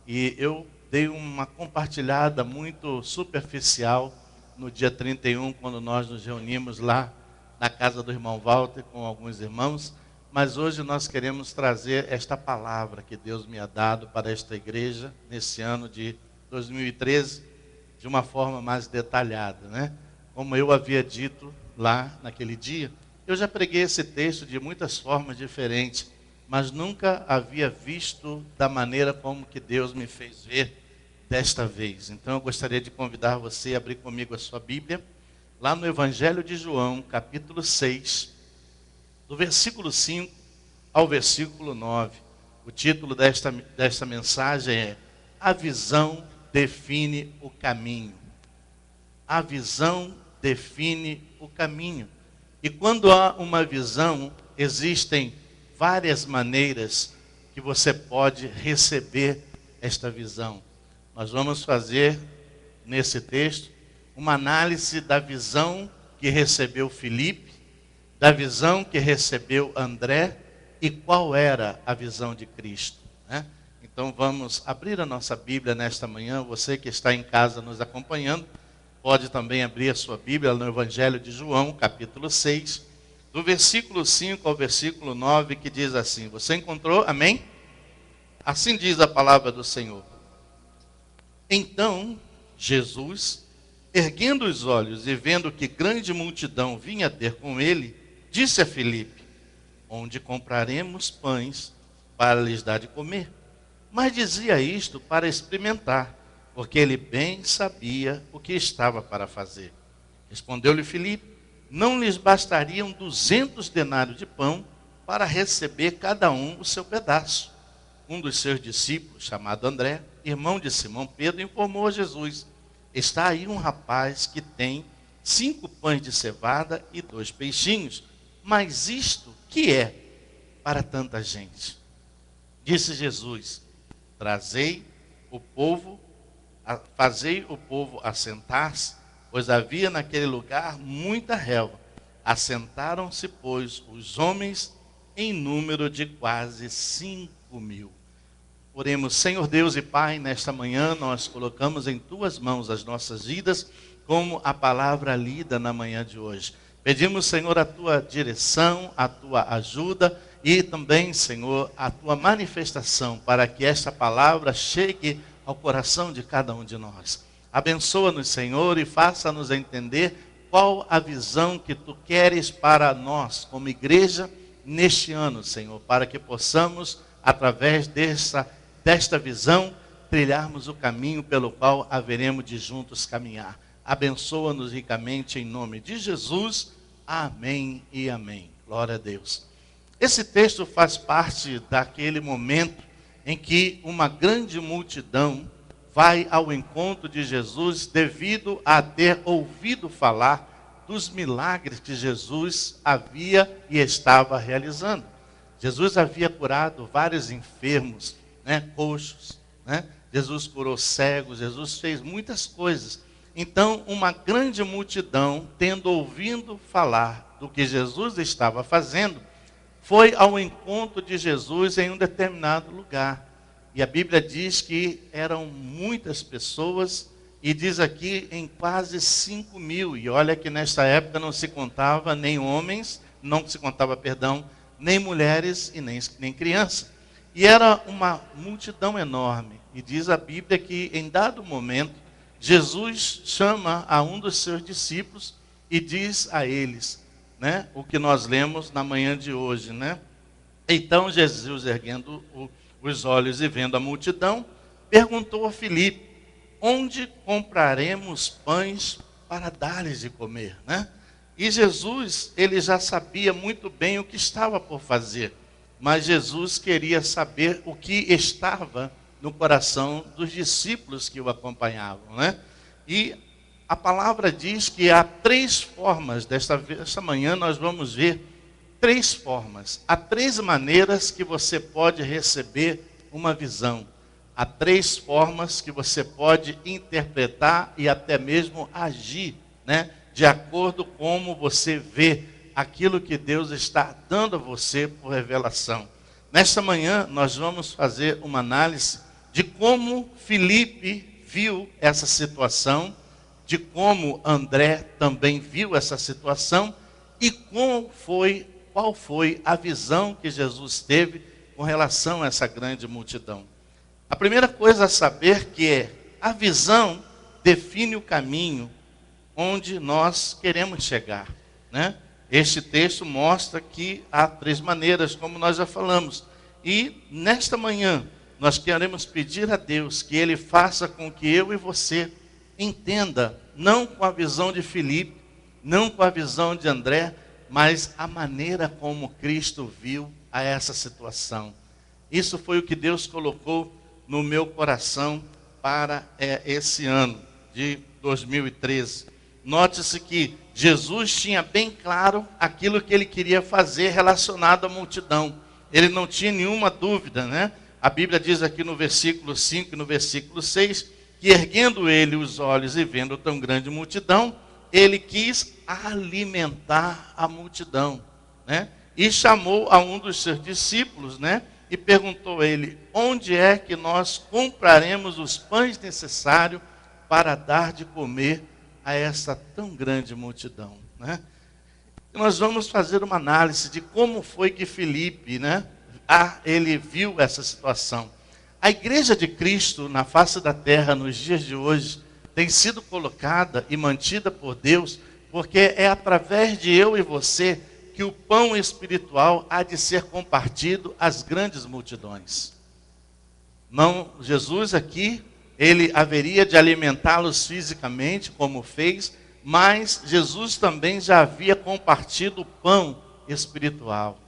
e eu dei uma compartilhada muito superficial no dia 31, quando nós nos reunimos lá na casa do irmão Walter com alguns irmãos, mas hoje nós queremos trazer esta palavra que Deus me ha dado para esta igreja nesse ano de 2013, de uma forma mais detalhada, né? Como eu havia dito lá naquele dia, eu já preguei esse texto de muitas formas diferentes, mas nunca havia visto da maneira como que Deus me fez ver desta vez. Então eu gostaria de convidar você a abrir comigo a sua Bíblia, lá no Evangelho de João, capítulo 6, do versículo 5 ao versículo 9. O título desta mensagem é: A visão define o caminho. A visão define o caminho. E quando há uma visão, existem várias maneiras que você pode receber esta visão. Nós vamos fazer, nesse texto, uma análise da visão que recebeu Filipe, da visão que recebeu André e qual era a visão de Cristo, né? Então vamos abrir a nossa Bíblia nesta manhã. Você que está em casa nos acompanhando, pode também abrir a sua Bíblia no Evangelho de João, capítulo 6, do versículo 5 ao versículo 9, que diz assim. Você encontrou? Amém? Assim diz a palavra do Senhor. Então Jesus, erguendo os olhos e vendo que grande multidão vinha ter com ele, disse a Filipe: Onde compraremos pães para lhes dar de comer? Mas dizia isto para experimentar, porque ele bem sabia o que estava para fazer. Respondeu-lhe Filipe: Não lhes bastariam 200 denários de pão para receber cada um o seu pedaço? Um dos seus discípulos, chamado André, irmão de Simão Pedro, informou a Jesus: Está aí um rapaz que tem 5 pães de cevada e 2 peixinhos, mas isto que é para tanta gente? Disse Jesus: Fazei o povo assentar-se, pois havia naquele lugar muita relva. Assentaram-se, pois, os homens em número de quase 5.000. Oremos. Senhor Deus e Pai, nesta manhã nós colocamos em Tuas mãos as nossas vidas, como a palavra lida na manhã de hoje. Pedimos, Senhor, a Tua direção, a Tua ajuda e também, Senhor, a Tua manifestação para que esta palavra chegue ao coração de cada um de nós. Abençoa-nos, Senhor, e faça-nos entender qual a visão que Tu queres para nós como igreja neste ano, Senhor, para que possamos, através desta visão, trilharmos o caminho pelo qual haveremos de juntos caminhar. Abençoa-nos ricamente em nome de Jesus. Amém e amém. Glória a Deus. Esse texto faz parte daquele momento em que uma grande multidão vai ao encontro de Jesus devido a ter ouvido falar dos milagres que Jesus havia e estava realizando. Jesus havia curado vários enfermos, coxos, Jesus curou cegos, Jesus fez muitas coisas. Então, uma grande multidão, tendo ouvido falar do que Jesus estava fazendo, foi ao encontro de Jesus em um determinado lugar. E a Bíblia diz que eram muitas pessoas, e diz aqui em quase 5.000. E olha que nesta época não se contava nem homens, nem mulheres e nem crianças. E era uma multidão enorme. E diz a Bíblia que em dado momento, Jesus chama a um dos seus discípulos e diz a eles, o que nós lemos na manhã de hoje, Então Jesus, erguendo os olhos e vendo a multidão, perguntou a Filipe: Onde compraremos pães para dar-lhes de comer, E Jesus, ele já sabia muito bem o que estava por fazer. mas Jesus queria saber o que estava no coração dos discípulos que o acompanhavam, né? E a palavra diz que há 3 formas, desta manhã nós vamos ver 3 formas. Há 3 maneiras que você pode receber uma visão. Há 3 formas que você pode interpretar e até mesmo agir, né? De acordo com como você vê aquilo que Deus está dando a você por revelação. Nesta manhã nós vamos fazer uma análise de como Filipe viu essa situação, de como André também viu essa situação e qual foi a visão que Jesus teve com relação a essa grande multidão. A primeira coisa a saber que é a visão define o caminho onde nós queremos chegar, né? Este texto mostra que há 3 maneiras, como nós já falamos. E nesta manhã nós queremos pedir a Deus que Ele faça com que eu e você entenda, não com a visão de Filipe, não com a visão de André, mas a maneira como Cristo viu a essa situação. Isso foi o que Deus colocou no meu coração para esse ano de 2013. Note-se que Jesus tinha bem claro aquilo que ele queria fazer relacionado à multidão. Ele não tinha nenhuma dúvida, né? A Bíblia diz aqui no versículo 5 e no versículo 6, que erguendo ele os olhos e vendo tão grande multidão, ele quis alimentar a multidão, né? E chamou a um dos seus discípulos, né? E perguntou a ele, onde é que nós compraremos os pães necessários para dar de comer a essa tão grande multidão, né? E nós vamos fazer uma análise de como foi que Filipe, né? Ele viu essa situação. A igreja de Cristo na face da terra nos dias de hoje tem sido colocada e mantida por Deus, porque é através de eu e você que o pão espiritual há de ser compartido às grandes multidões. Não, Jesus aqui, ele haveria de alimentá-los fisicamente, como fez, mas Jesus também já havia compartido o pão espiritual.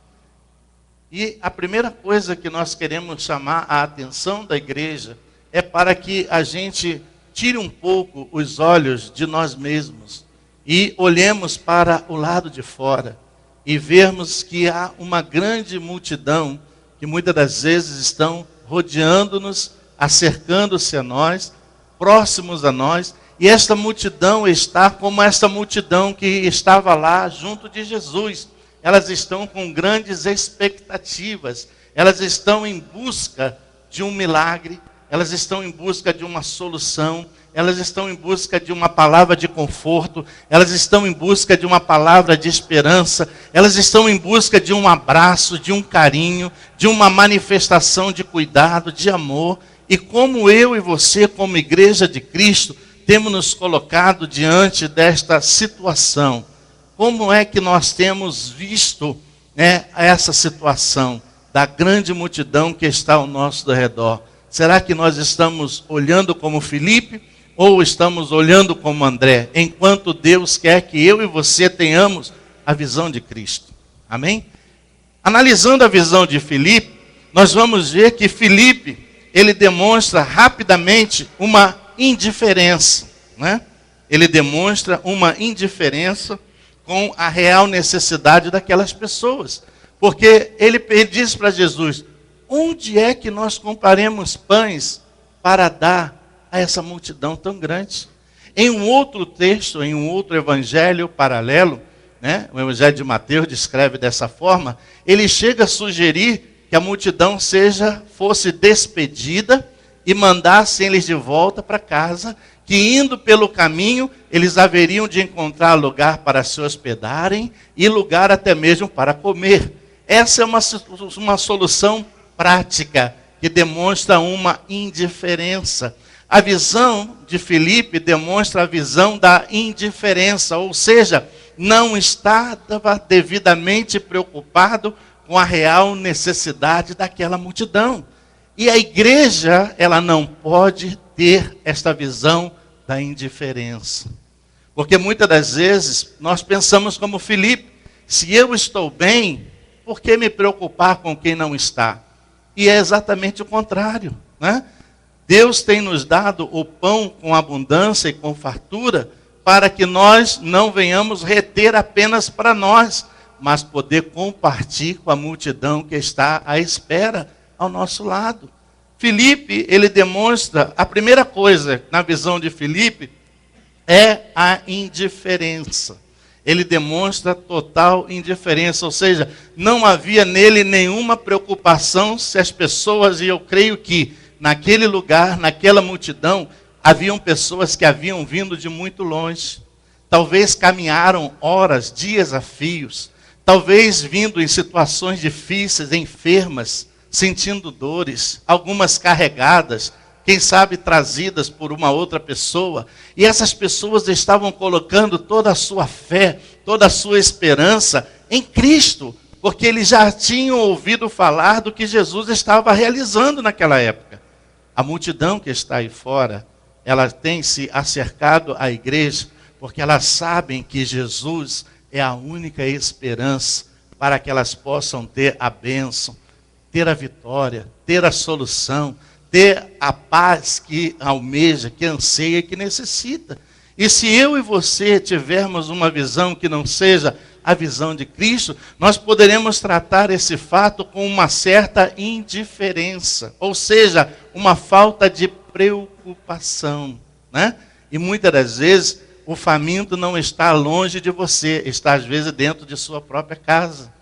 E a primeira coisa que nós queremos chamar a atenção da igreja é para que a gente tire um pouco os olhos de nós mesmos e olhemos para o lado de fora e vermos que há uma grande multidão que muitas das vezes estão rodeando-nos, acercando-se a nós, próximos a nós, e esta multidão está como esta multidão que estava lá junto de Jesus. Elas estão com grandes expectativas, elas estão em busca de um milagre, elas estão em busca de uma solução, elas estão em busca de uma palavra de conforto, elas estão em busca de uma palavra de esperança, elas estão em busca de um abraço, de um carinho, de uma manifestação de cuidado, de amor. E como eu e você, como igreja de Cristo, temos nos colocado diante desta situação. Como é que nós temos visto, né, essa situação da grande multidão que está ao nosso redor? Será que nós estamos olhando como Filipe ou estamos olhando como André? Enquanto Deus quer que eu e você tenhamos a visão de Cristo. Amém? Analisando a visão de Filipe, nós vamos ver que Filipe, ele demonstra rapidamente uma indiferença, né? Ele demonstra uma indiferença com a real necessidade daquelas pessoas. Porque ele diz para Jesus, onde é que nós compraremos pães para dar a essa multidão tão grande? Em um outro texto, em um outro evangelho paralelo, né, o evangelho de Mateus descreve dessa forma, ele chega a sugerir que a multidão fosse despedida e mandassem eles de volta para casa, que indo pelo caminho, eles haveriam de encontrar lugar para se hospedarem e lugar até mesmo para comer. Essa é uma solução prática que demonstra uma indiferença. A visão de Filipe demonstra a visão da indiferença, ou seja, não estava devidamente preocupado com a real necessidade daquela multidão. E a igreja, ela não pode ter esta visão da indiferença. Porque muitas das vezes nós pensamos como Filipe, se eu estou bem, por que me preocupar com quem não está? E é exatamente o contrário, né? Deus tem nos dado o pão com abundância e com fartura para que nós não venhamos reter apenas para nós, mas poder compartilhar com a multidão que está à espera ao nosso lado. Filipe, ele demonstra, a primeira coisa na visão de Filipe é a indiferença. Ele demonstra total indiferença, ou seja, não havia nele nenhuma preocupação se as pessoas, e eu creio que naquele lugar, naquela multidão, haviam pessoas que haviam vindo de muito longe. Talvez caminharam horas, dias a fios, talvez vindo em situações difíceis, enfermas, sentindo dores, algumas carregadas, quem sabe trazidas por uma outra pessoa, e essas pessoas estavam colocando toda a sua fé, toda a sua esperança em Cristo, porque eles já tinham ouvido falar do que Jesus estava realizando naquela época. A multidão que está aí fora, ela tem se acercado à igreja, porque elas sabem que Jesus é a única esperança para que elas possam ter a bênção, ter a vitória, ter a solução, ter a paz que almeja, que anseia, que necessita. E se eu e você tivermos uma visão que não seja a visão de Cristo, nós poderemos tratar esse fato com uma certa indiferença, ou seja, uma falta de preocupação, né? E muitas das vezes o faminto não está longe de você, está às vezes dentro de sua própria casa,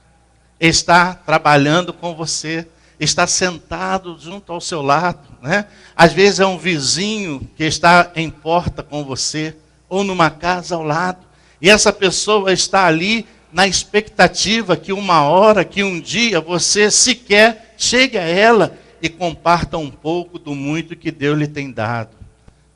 está trabalhando com você, está sentado junto ao seu lado, né? Às vezes é um vizinho que está em porta com você, ou numa casa ao lado, e essa pessoa está ali na expectativa que uma hora, que um dia você sequer chegue a ela e comparta um pouco do muito que Deus lhe tem dado.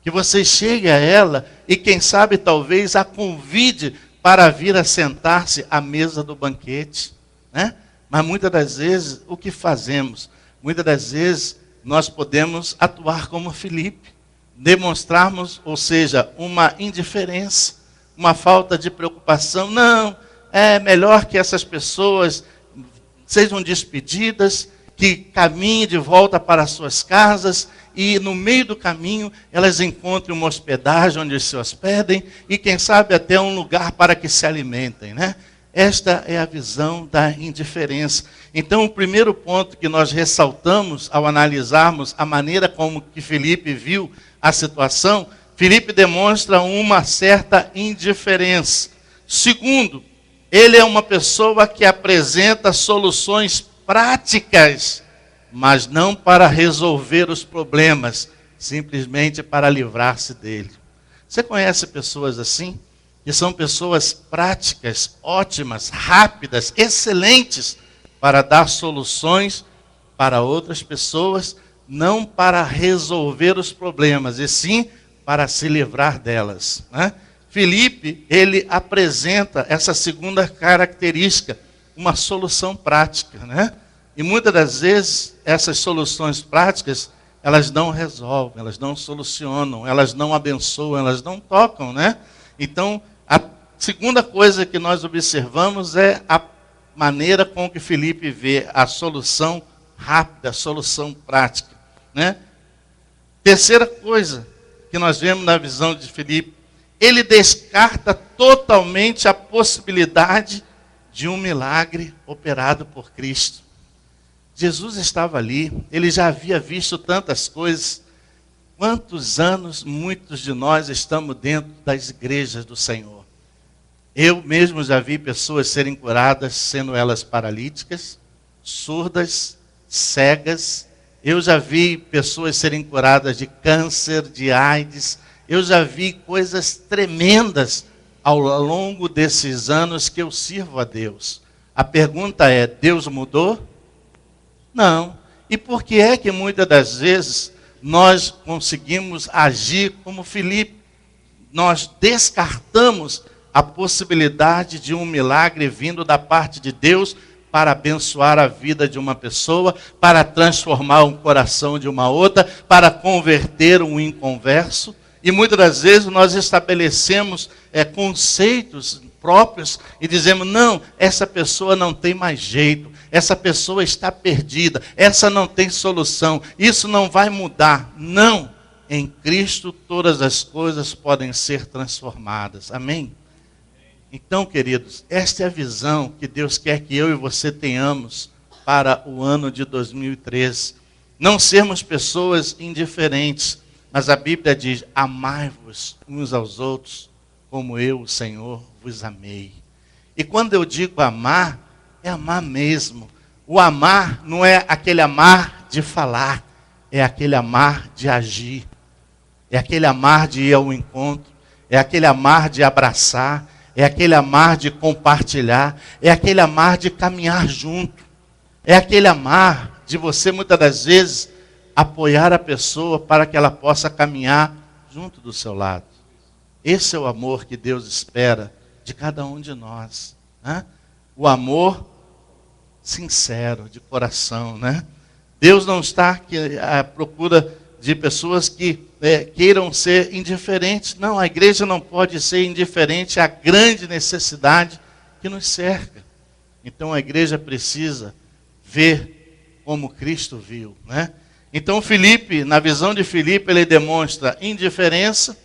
Que você chegue a ela e quem sabe talvez a convide para vir a sentar-se à mesa do banquete, né? Mas muitas das vezes, o que fazemos? Muitas das vezes, nós podemos atuar como Filipe. Demonstrarmos, ou seja, uma indiferença, uma falta de preocupação. Não, é melhor que essas pessoas sejam despedidas, que caminhem de volta para suas casas e no meio do caminho elas encontrem uma hospedagem onde se hospedem e quem sabe até um lugar para que se alimentem, né? Esta é a visão da indiferença. Então, o primeiro ponto que nós ressaltamos ao analisarmos a maneira como que Filipe viu a situação, Filipe demonstra uma certa indiferença. Segundo, ele é uma pessoa que apresenta soluções práticas, mas não para resolver os problemas, simplesmente para livrar-se dele. Você conhece pessoas assim? Que são pessoas práticas, ótimas, rápidas, excelentes para dar soluções para outras pessoas, não para resolver os problemas, e sim para se livrar delas, né? Filipe, ele apresenta essa segunda característica, uma solução prática, né? E muitas das vezes, essas soluções práticas, elas não resolvem, elas não solucionam, elas não abençoam, elas não tocam, né? Então, a segunda coisa que nós observamos é a maneira com que Filipe vê a solução rápida, a solução prática, né? Terceira coisa que nós vemos na visão de Filipe, ele descarta totalmente a possibilidade de um milagre operado por Cristo. Jesus estava ali, ele já havia visto tantas coisas. Quantos anos muitos de nós estamos dentro das igrejas do Senhor? Eu mesmo já vi pessoas serem curadas, sendo elas paralíticas, surdas, cegas. Eu já vi pessoas serem curadas de câncer, de AIDS. Eu já vi coisas tremendas ao longo desses anos que eu sirvo a Deus. A pergunta é, Deus mudou? Não. E por que é que muitas das vezes nós conseguimos agir como Filipe? Nós descartamos a possibilidade de um milagre vindo da parte de Deus para abençoar a vida de uma pessoa, para transformar um coração de uma outra, para converter um inconverso. E muitas das vezes nós estabelecemos conceitos próprios e dizemos, não, essa pessoa não tem mais jeito, essa pessoa está perdida, essa não tem solução, isso não vai mudar. Não, em Cristo todas as coisas podem ser transformadas. Amém? Então, queridos, esta é a visão que Deus quer que eu e você tenhamos para o ano de 2013. Não sermos pessoas indiferentes, mas a Bíblia diz, amai-vos uns aos outros, como eu, o Senhor, vos amei. E quando eu digo amar, é amar mesmo. O amar não é aquele amar de falar, é aquele amar de agir. É aquele amar de ir ao encontro, é aquele amar de abraçar, é aquele amar de compartilhar, é aquele amar de caminhar junto. É aquele amar de você, muitas das vezes, apoiar a pessoa para que ela possa caminhar junto do seu lado. Esse é o amor que Deus espera de cada um de nós. Né? O amor sincero, de coração. Né? Deus não está à procura de pessoas que queiram ser indiferentes. Não, a igreja não pode ser indiferente à grande necessidade que nos cerca. Então a igreja precisa ver como Cristo viu. Né? Então Filipe, na visão de Filipe, ele demonstra indiferença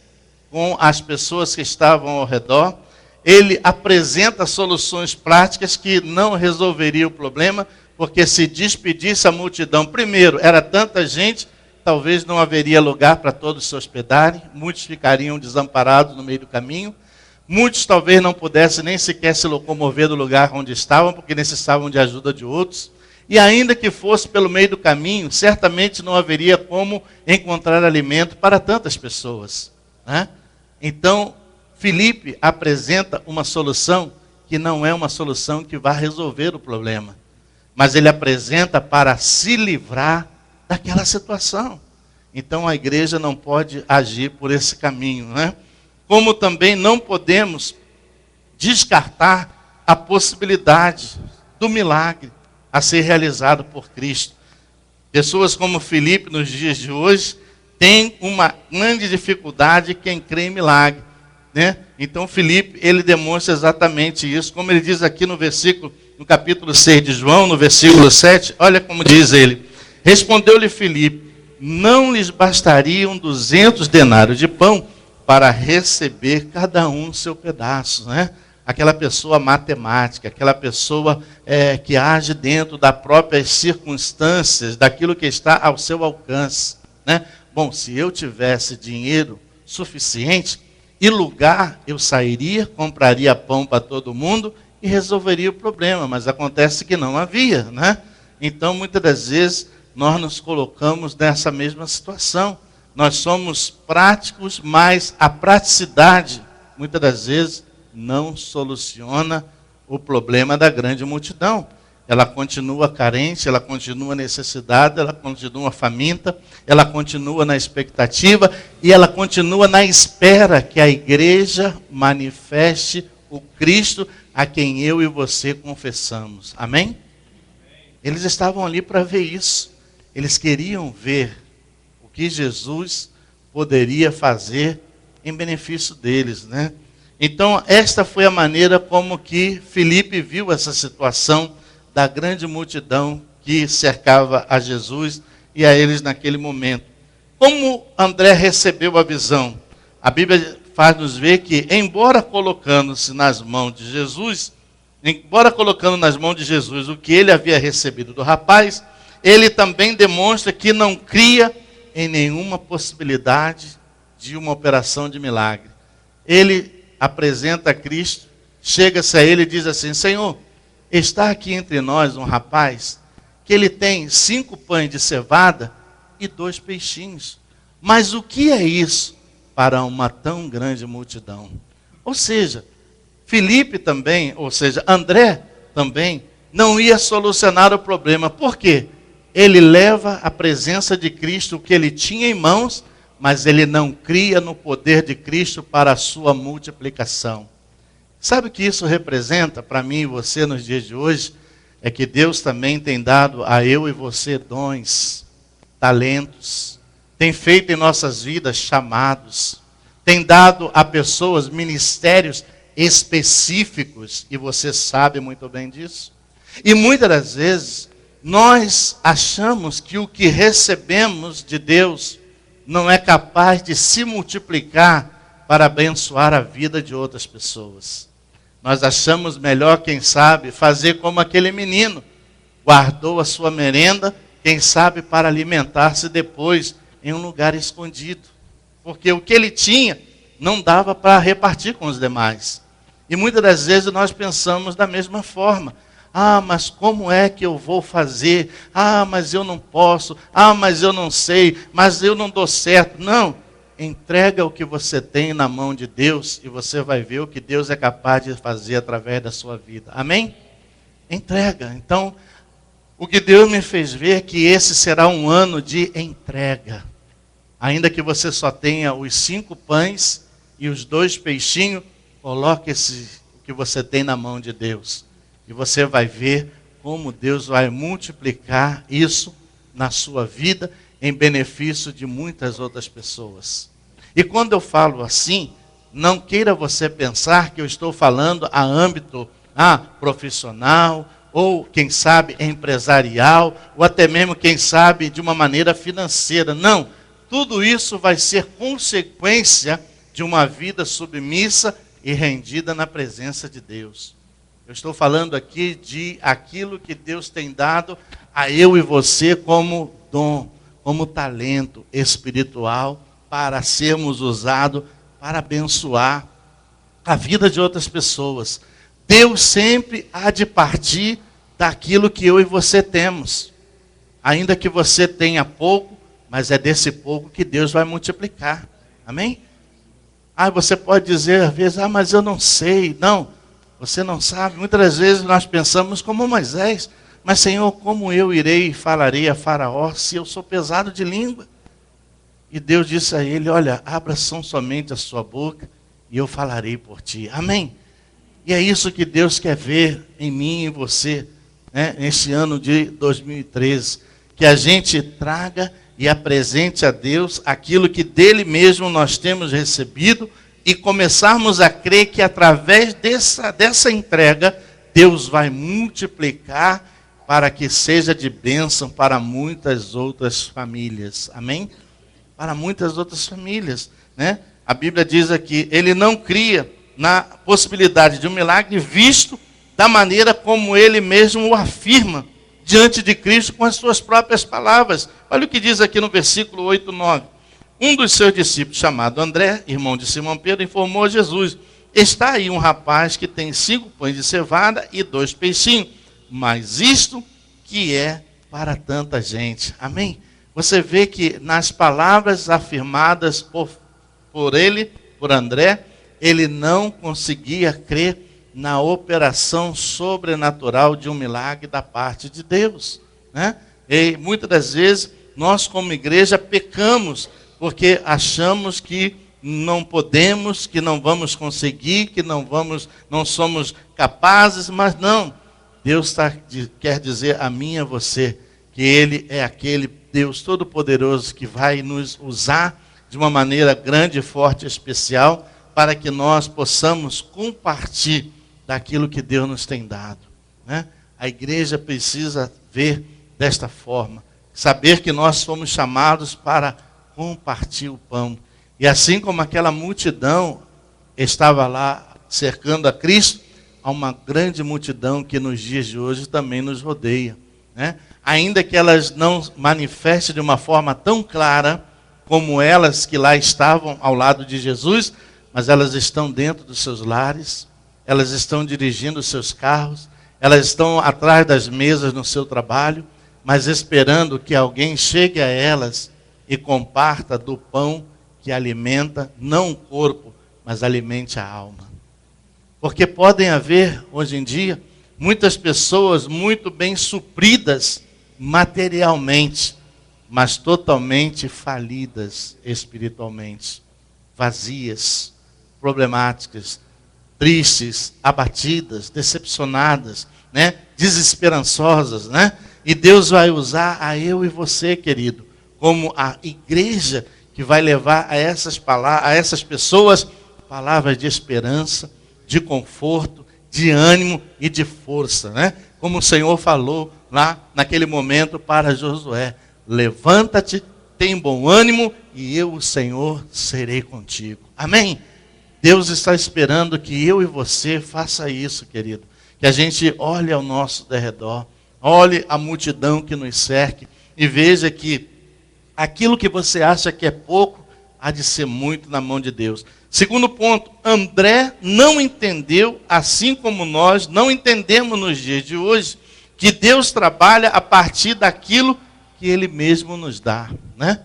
com as pessoas que estavam ao redor. Ele apresenta soluções práticas que não resolveriam o problema, porque se despedisse a multidão, primeiro, era tanta gente, talvez não haveria lugar para todos se hospedarem, muitos ficariam desamparados no meio do caminho, muitos talvez não pudessem nem sequer se locomover do lugar onde estavam, porque necessitavam de ajuda de outros, e ainda que fosse pelo meio do caminho, certamente não haveria como encontrar alimento para tantas pessoas. Né? Então, Filipe apresenta uma solução que não é uma solução que vai resolver o problema, mas ele apresenta para se livrar daquela situação. Então a igreja não pode agir por esse caminho, né? Como também não podemos descartar a possibilidade do milagre a ser realizado por Cristo. Pessoas como Filipe nos dias de hoje têm uma grande dificuldade quem crê em milagre, né? Então Filipe, ele demonstra exatamente isso, como ele diz aqui no capítulo 6 de João, no versículo 7, olha como diz ele. Respondeu-lhe Filipe, não lhes bastariam 200 denários de pão para receber cada um seu pedaço, né? Aquela pessoa matemática, aquela pessoa que age dentro das próprias circunstâncias, daquilo que está ao seu alcance, né? Bom, se eu tivesse dinheiro suficiente e lugar, eu sairia, compraria pão para todo mundo e resolveria o problema, mas acontece que não havia, né? Então, muitas das vezes, nós nos colocamos nessa mesma situação. Nós somos práticos, mas a praticidade, muitas das vezes, não soluciona o problema da grande multidão. Ela continua carente, ela continua necessitada, ela continua faminta, ela continua na expectativa e ela continua na espera que a igreja manifeste o Cristo a quem eu e você confessamos. Amém? Eles estavam ali para ver isso. Eles queriam ver o que Jesus poderia fazer em benefício deles, né? Então, esta foi a maneira como que Filipe viu essa situação da grande multidão que cercava a Jesus e a eles naquele momento. Como André recebeu a visão? A Bíblia faz-nos ver que, embora colocando-se nas mãos de Jesus, o que ele havia recebido do rapaz, ele também demonstra que não cria em nenhuma possibilidade de uma operação de milagre. Ele apresenta a Cristo, chega-se a ele e diz assim: Senhor, está aqui entre nós um rapaz que ele tem 5 pães de cevada e 2 peixinhos. Mas o que é isso para uma tão grande multidão? Ou seja, Filipe também, ou seja, André também, não ia solucionar o problema. Por quê? Ele leva a presença de Cristo, o que ele tinha em mãos, mas ele não cria no poder de Cristo para a sua multiplicação. Sabe o que isso representa para mim e você nos dias de hoje? É que Deus também tem dado a eu e você dons, talentos, tem feito em nossas vidas chamados, tem dado a pessoas ministérios específicos, e você sabe muito bem disso. E muitas das vezes, nós achamos que o que recebemos de Deus não é capaz de se multiplicar para abençoar a vida de outras pessoas. Nós achamos melhor, quem sabe, fazer como aquele menino. Guardou a sua merenda, quem sabe, para alimentar-se depois em um lugar escondido. Porque o que ele tinha não dava para repartir com os demais. E muitas das vezes nós pensamos da mesma forma. Ah, mas como é que eu vou fazer? Ah, mas eu não posso. Ah, mas eu não sei. Mas eu não dou certo. Não. Entrega o que você tem na mão de Deus e você vai ver o que Deus é capaz de fazer através da sua vida. Amém? Entrega. Então, o que Deus me fez ver é que esse será um ano de entrega. Ainda que você só tenha os 5 pães e os 2 peixinhos, coloque o que você tem na mão de Deus. E você vai ver como Deus vai multiplicar isso na sua vida em benefício de muitas outras pessoas. E quando eu falo assim, não queira você pensar que eu estou falando a âmbito profissional, ou quem sabe empresarial, ou até mesmo quem sabe de uma maneira financeira. Não, tudo isso vai ser consequência de uma vida submissa e rendida na presença de Deus. Eu estou falando aqui de aquilo que Deus tem dado a eu e você como dom, como talento espiritual, para sermos usados para abençoar a vida de outras pessoas. Deus sempre há de partir daquilo que eu e você temos. Ainda que você tenha pouco, mas é desse pouco que Deus vai multiplicar. Amém? Você pode dizer às vezes, mas eu não sei. Não, você não sabe. Muitas das vezes nós pensamos como Moisés. Mas Senhor, como eu irei e falarei a Faraó se eu sou pesado de língua? E Deus disse a ele, olha, abra somente a sua boca e eu falarei por ti. Amém? E é isso que Deus quer ver em mim e em você, né, nesse ano de 2013. Que a gente traga e apresente a Deus aquilo que dele mesmo nós temos recebido e começarmos a crer que através dessa entrega, Deus vai multiplicar para que seja de bênção para muitas outras famílias. Amém? Para muitas outras famílias, né? A Bíblia diz aqui, ele não cria na possibilidade de um milagre visto da maneira como ele mesmo o afirma diante de Cristo com as suas próprias palavras. Olha o que diz aqui no versículo 8, 9. Um dos seus discípulos, chamado André, irmão de Simão Pedro, informou a Jesus, está aí um rapaz que tem 5 pães de cevada e 2 peixinhos, mas isto que é para tanta gente. Amém? Você vê que nas palavras afirmadas por ele, por André, ele não conseguia crer na operação sobrenatural de um milagre da parte de Deus, né? E muitas das vezes nós como igreja pecamos porque achamos que não podemos, que não vamos conseguir, que não somos capazes, mas não. Deus quer dizer a mim e a você que Ele é aquele Deus Todo-Poderoso que vai nos usar de uma maneira grande, forte e especial para que nós possamos compartilhar daquilo que Deus nos tem dado, né? A igreja precisa ver desta forma, saber que nós fomos chamados para compartilhar o pão. E assim como aquela multidão estava lá cercando a Cristo, há uma grande multidão que nos dias de hoje também nos rodeia, né? Ainda que elas não manifestem de uma forma tão clara como elas que lá estavam ao lado de Jesus, mas elas estão dentro dos seus lares, elas estão dirigindo os seus carros, elas estão atrás das mesas no seu trabalho, mas esperando que alguém chegue a elas e comparta do pão que alimenta, não o corpo, mas alimente a alma. Porque podem haver, hoje em dia, muitas pessoas muito bem supridas materialmente, mas totalmente falidas espiritualmente, vazias, problemáticas, tristes, abatidas, decepcionadas, né? Desesperançosas, né? E Deus vai usar a eu e você, querido, como a igreja que vai levar a essas pessoas palavras de esperança, de conforto, de ânimo e de força, né? Como o Senhor falou lá naquele momento para Josué: levanta-te, tem bom ânimo e eu, o Senhor, serei contigo. Amém? Deus está esperando que eu e você faça isso, querido. Que a gente olhe ao nosso derredor, olhe a multidão que nos cerque e veja que aquilo que você acha que é pouco, há de ser muito na mão de Deus. Segundo ponto, André não entendeu, assim como nós não entendemos nos dias de hoje, que Deus trabalha a partir daquilo que Ele mesmo nos dá, né?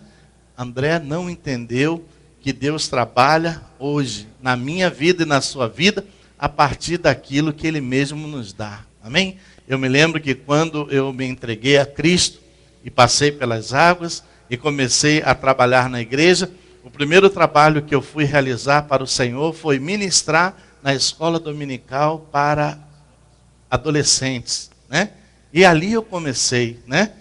André não entendeu que Deus trabalha hoje, na minha vida e na sua vida, a partir daquilo que Ele mesmo nos dá. Amém? Eu me lembro que quando eu me entreguei a Cristo e passei pelas águas e comecei a trabalhar na igreja, o primeiro trabalho que eu fui realizar para o Senhor foi ministrar na escola dominical para adolescentes, né? E ali eu comecei, né?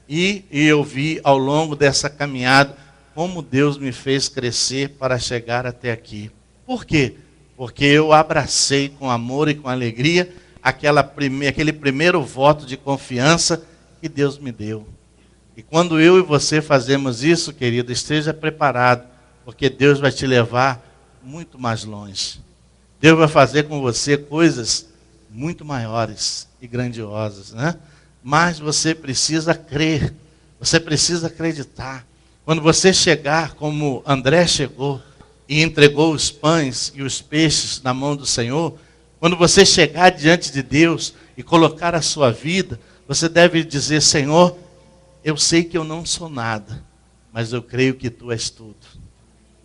E eu vi ao longo dessa caminhada como Deus me fez crescer para chegar até aqui. Por quê? Porque eu abracei com amor e com alegria aquele primeiro voto de confiança que Deus me deu. E quando eu e você fazemos isso, querido, esteja preparado, porque Deus vai te levar muito mais longe. Deus vai fazer com você coisas muito maiores e grandiosas, né? Mas você precisa crer, você precisa acreditar. Quando você chegar como André chegou e entregou os pães e os peixes na mão do Senhor, quando você chegar diante de Deus e colocar a sua vida, você deve dizer: Senhor, eu sei que eu não sou nada, mas eu creio que Tu és tudo.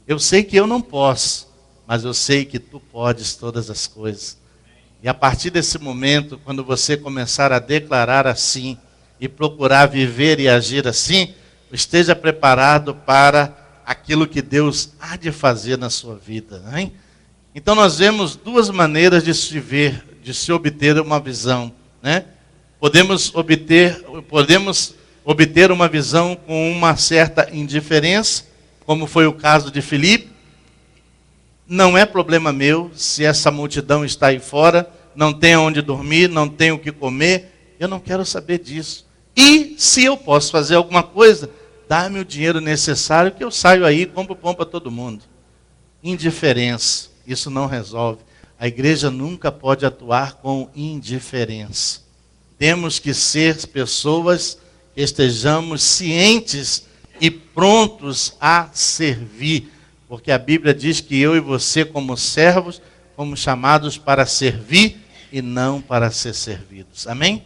Eu sei que eu não posso, mas eu sei que Tu podes todas as coisas. E a partir desse momento, quando você começar a declarar assim e procurar viver e agir assim, esteja preparado para aquilo que Deus há de fazer na sua vida, né? Então nós vemos duas maneiras de se ver, de se obter uma visão, né? Podemos obter uma visão com uma certa indiferença, como foi o caso de Filipe. Não é problema meu se essa multidão está aí fora, não tem onde dormir, não tem o que comer, eu não quero saber disso. E se eu posso fazer alguma coisa, dá-me o dinheiro necessário que eu saio aí e compro pão para todo mundo. Indiferença, isso não resolve. A igreja nunca pode atuar com indiferença. Temos que ser pessoas que estejamos cientes e prontos a servir. Porque a Bíblia diz que eu e você, como servos, fomos chamados para servir e não para ser servidos. Amém?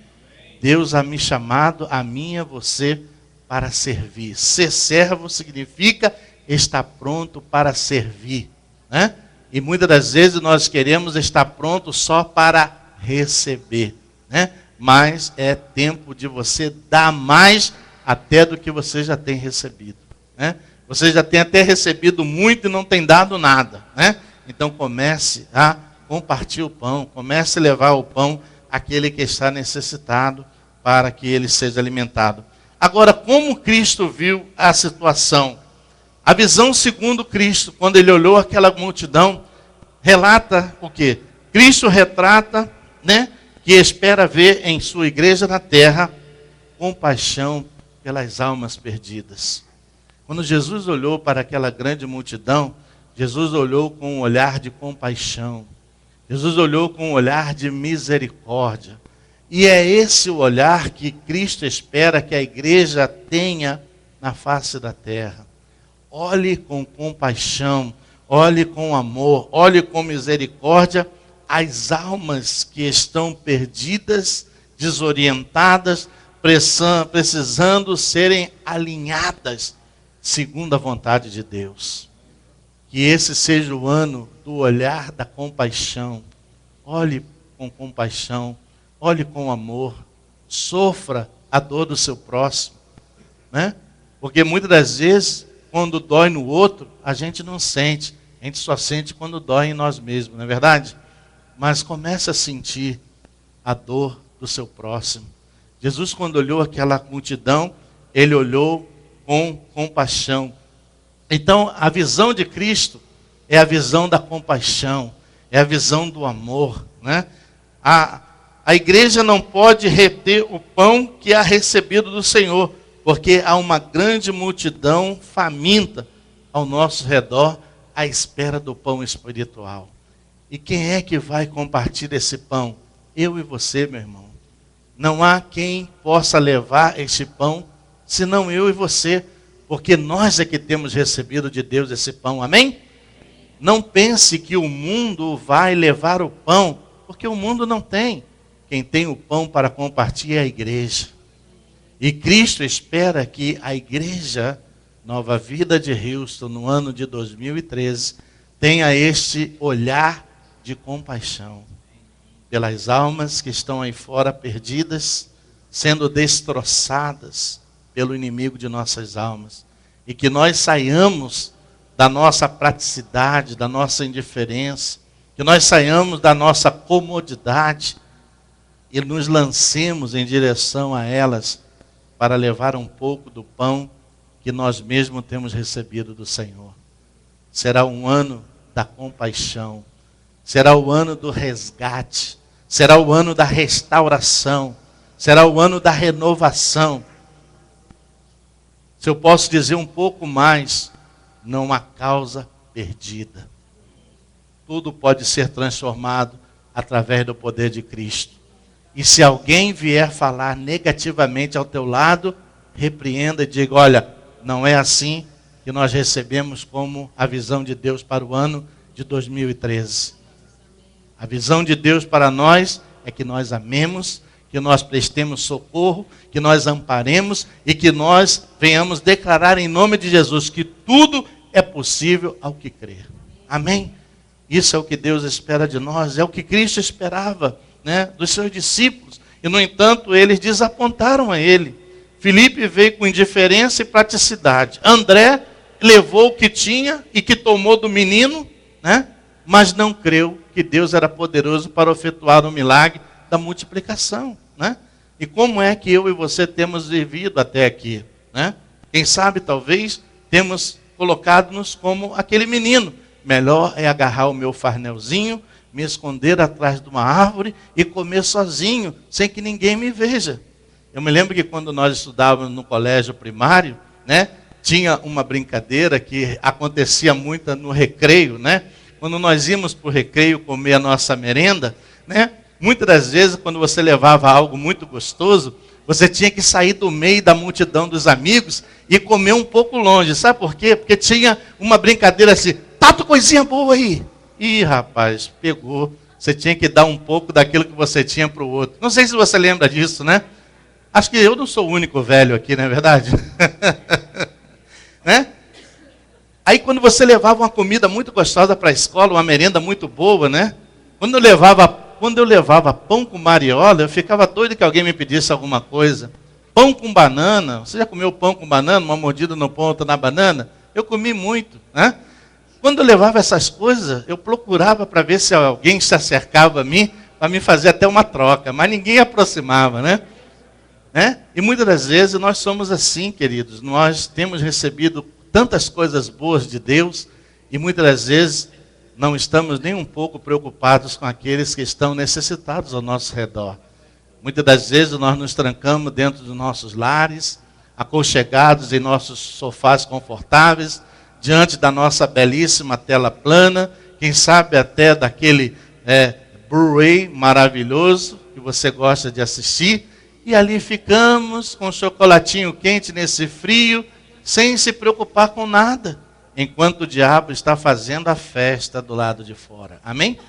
Deus ha me chamado, a mim e a você, para servir. Ser servo significa estar pronto para servir, né? E muitas das vezes nós queremos estar pronto só para receber, né? Mas é tempo de você dar mais até do que você já tem recebido, né? Você já tem até recebido muito e não tem dado nada, né? Então comece a compartilhar o pão, comece a levar o pão àquele que está necessitado para que ele seja alimentado. Agora, como Cristo viu a situação? A visão segundo Cristo, quando ele olhou aquela multidão, relata o quê? Cristo retrata, né, que espera ver em sua igreja na terra compaixão pelas almas perdidas. Quando Jesus olhou para aquela grande multidão, Jesus olhou com um olhar de compaixão. Jesus olhou com um olhar de misericórdia. E é esse o olhar que Cristo espera que a igreja tenha na face da terra. Olhe com compaixão, olhe com amor, olhe com misericórdia as almas que estão perdidas, desorientadas, precisando serem alinhadas segundo a vontade de Deus. Que esse seja o ano do olhar da compaixão. Olhe com compaixão, olhe com amor, sofra a dor do seu próximo, né? Porque muitas das vezes, quando dói no outro, a gente não sente. A gente só sente quando dói em nós mesmos, não é verdade? Mas comece a sentir a dor do seu próximo. Jesus, quando olhou aquela multidão, ele olhou com compaixão. Então, a visão de Cristo é a visão da compaixão, é a visão do amor, né? A igreja não pode reter o pão que é recebido do Senhor, porque há uma grande multidão faminta ao nosso redor à espera do pão espiritual. E quem é que vai compartilhar esse pão? Eu e você, meu irmão. Não há quem possa levar este pão, senão eu e você, porque nós é que temos recebido de Deus esse pão, amém? Não pense que o mundo vai levar o pão, porque o mundo não tem. Quem tem o pão para compartilhar é a igreja. E Cristo espera que a igreja Nova Vida de Houston, no ano de 2013, tenha este olhar de compaixão pelas almas que estão aí fora perdidas, sendo destroçadas pelo inimigo de nossas almas. E que nós saiamos da nossa praticidade, da nossa indiferença, que nós saiamos da nossa comodidade e nos lancemos em direção a elas para levar um pouco do pão que nós mesmos temos recebido do Senhor. Será um ano da compaixão, será o ano do resgate, será o ano da restauração, será o ano da renovação. Se eu posso dizer um pouco mais, não há causa perdida. Tudo pode ser transformado através do poder de Cristo. E se alguém vier falar negativamente ao teu lado, repreenda e diga, olha, não é assim que nós recebemos como a visão de Deus para o ano de 2013. A visão de Deus para nós é que nós amemos, que nós prestemos socorro, que nós amparemos e que nós venhamos declarar em nome de Jesus que tudo é possível ao que crer. Amém? Isso é o que Deus espera de nós, é o que Cristo esperava, né, dos seus discípulos. E, no entanto, eles desapontaram a ele. Filipe veio com indiferença e praticidade. André levou o que tinha e que tomou do menino, né, mas não creu que Deus era poderoso para efetuar o milagre da multiplicação, né? E como é que eu e você temos vivido até aqui, né? Quem sabe, talvez, temos colocado-nos como aquele menino. Melhor é agarrar o meu farnelzinho, me esconder atrás de uma árvore e comer sozinho, sem que ninguém me veja. Eu me lembro que quando nós estudávamos no colégio primário, né, tinha uma brincadeira que acontecia muito no recreio, né? Quando nós íamos para o recreio comer a nossa merenda, né? Muitas das vezes, quando você levava algo muito gostoso, você tinha que sair do meio da multidão dos amigos e comer um pouco longe. Sabe por quê? Porque tinha uma brincadeira assim, tato coisinha boa aí. Ih, rapaz, pegou. Você tinha que dar um pouco daquilo que você tinha para o outro. Não sei se você lembra disso, né? Acho que eu não sou o único velho aqui, não é verdade? Né? Aí quando você levava uma comida muito gostosa para a escola, uma merenda muito boa, né? Quando eu levava pão com mariola, eu ficava doido que alguém me pedisse alguma coisa. Pão com banana. Você já comeu pão com banana? Uma mordida no pão, outra na banana? Eu comi muito, né? Quando eu levava essas coisas, eu procurava para ver se alguém se acercava a mim, para me fazer até uma troca. Mas ninguém aproximava, né? E muitas das vezes nós somos assim, queridos. Nós temos recebido tantas coisas boas de Deus e muitas das vezes não estamos nem um pouco preocupados com aqueles que estão necessitados ao nosso redor. Muitas das vezes nós nos trancamos dentro dos nossos lares, aconchegados em nossos sofás confortáveis, diante da nossa belíssima tela plana, quem sabe até daquele Blu-ray maravilhoso que você gosta de assistir, e ali ficamos com chocolatinho quente nesse frio, sem se preocupar com nada, enquanto o diabo está fazendo a festa do lado de fora. Amém?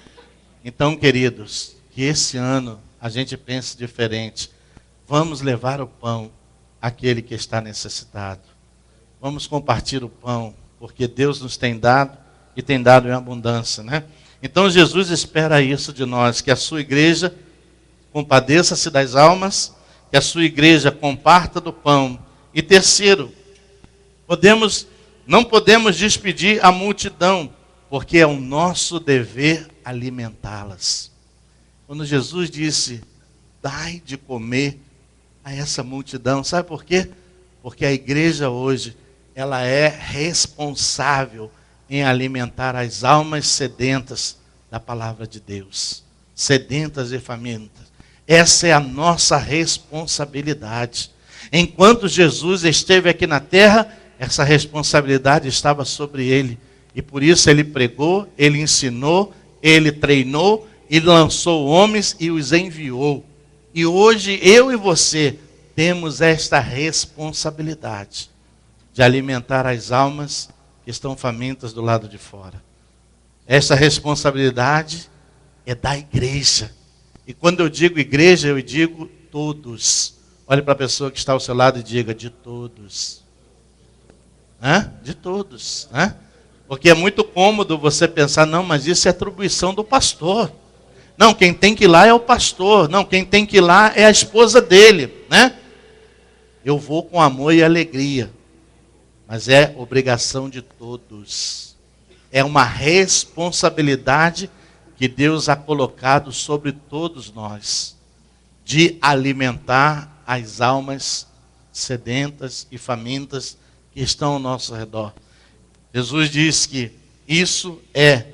Então, queridos, que esse ano a gente pense diferente. Vamos levar o pão àquele que está necessitado. Vamos compartilhar o pão, porque Deus nos tem dado e tem dado em abundância, né? Então Jesus espera isso de nós, que a sua igreja compadeça-se das almas, que a sua igreja comparta do pão. E terceiro, não podemos despedir a multidão, porque é o nosso dever alimentá-las. Quando Jesus disse, dai de comer a essa multidão, sabe por quê? Porque a igreja hoje, ela é responsável em alimentar as almas sedentas da palavra de Deus, sedentas e famintas. Essa é a nossa responsabilidade. Enquanto Jesus esteve aqui na terra, essa responsabilidade estava sobre ele. E por isso ele pregou, ele ensinou, ele treinou, e lançou homens e os enviou. E hoje eu e você temos esta responsabilidade de alimentar as almas que estão famintas do lado de fora. Essa responsabilidade é da igreja. E quando eu digo igreja, eu digo todos. Olhe para a pessoa que está ao seu lado e diga, de todos. De todos. Porque é muito cômodo você pensar, não, mas isso é atribuição do pastor. Não, quem tem que ir lá é o pastor. Não, quem tem que ir lá é a esposa dele, Eu vou com amor e alegria. Mas é obrigação de todos. É uma responsabilidade que Deus ha colocado sobre todos nós, de alimentar as almas sedentas e famintas que estão ao nosso redor. Jesus diz que isso é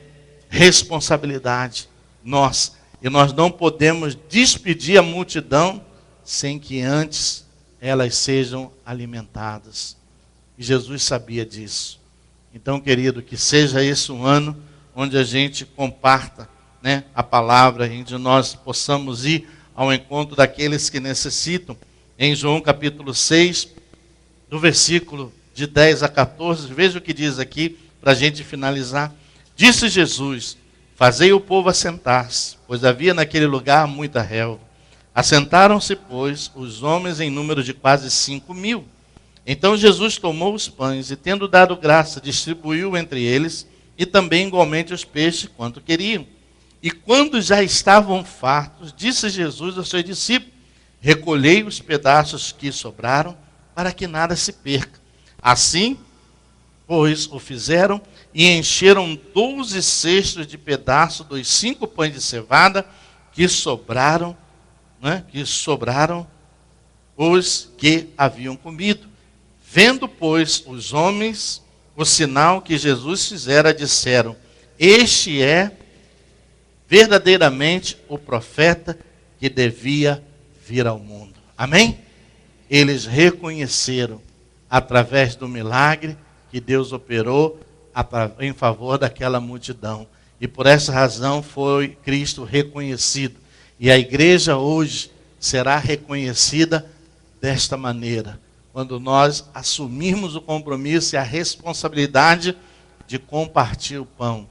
responsabilidade nossa. E nós não podemos despedir a multidão sem que antes elas sejam alimentadas. E Jesus sabia disso. Então, querido, que seja esse um ano onde a gente comparta a palavra, onde nós possamos ir ao encontro daqueles que necessitam. Em João capítulo 6, do versículo de 10 a 14, veja o que diz aqui, para a gente finalizar. Disse Jesus, fazei o povo assentar-se, pois havia naquele lugar muita relva. Assentaram-se, pois, os homens em número de quase 5.000. Então Jesus tomou os pães e, tendo dado graça, distribuiu entre eles, e também igualmente os peixes, quanto queriam. E quando já estavam fartos, disse Jesus aos seus discípulos, recolhei os pedaços que sobraram, para que nada se perca. Assim, pois, o fizeram, e encheram 12 cestos de pedaços dos 5 pães de cevada, que sobraram, os que haviam comido. Vendo, pois, os homens o sinal que Jesus fizera, disseram, este é verdadeiramente o profeta que devia vir ao mundo. Amém? Eles reconheceram, através do milagre que Deus operou em favor daquela multidão. E por essa razão foi Cristo reconhecido. E a igreja hoje será reconhecida desta maneira, quando nós assumirmos o compromisso e a responsabilidade de compartilhar o pão,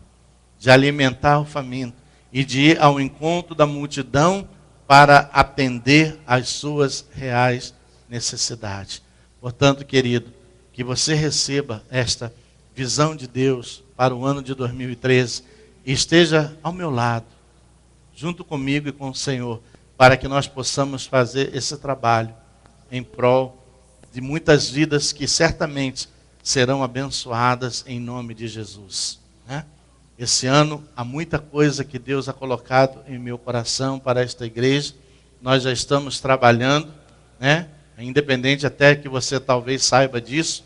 de alimentar o faminto e de ir ao encontro da multidão para atender às suas reais necessidades. Portanto, querido, que você receba esta visão de Deus para o ano de 2013 e esteja ao meu lado, junto comigo e com o Senhor, para que nós possamos fazer esse trabalho em prol de muitas vidas que certamente serão abençoadas em nome de Jesus. Esse ano há muita coisa que Deus ha colocado em meu coração para esta igreja. Nós já estamos trabalhando, independente até que você talvez saiba disso,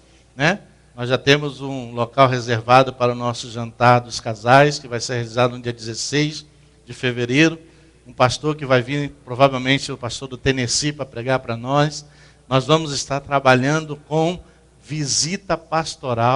Nós já temos um local reservado para o nosso jantar dos casais, que vai ser realizado no dia 16 de fevereiro. Um pastor que vai vir, provavelmente o pastor do Tennessee, para pregar para nós. Nós vamos estar trabalhando com visita pastoral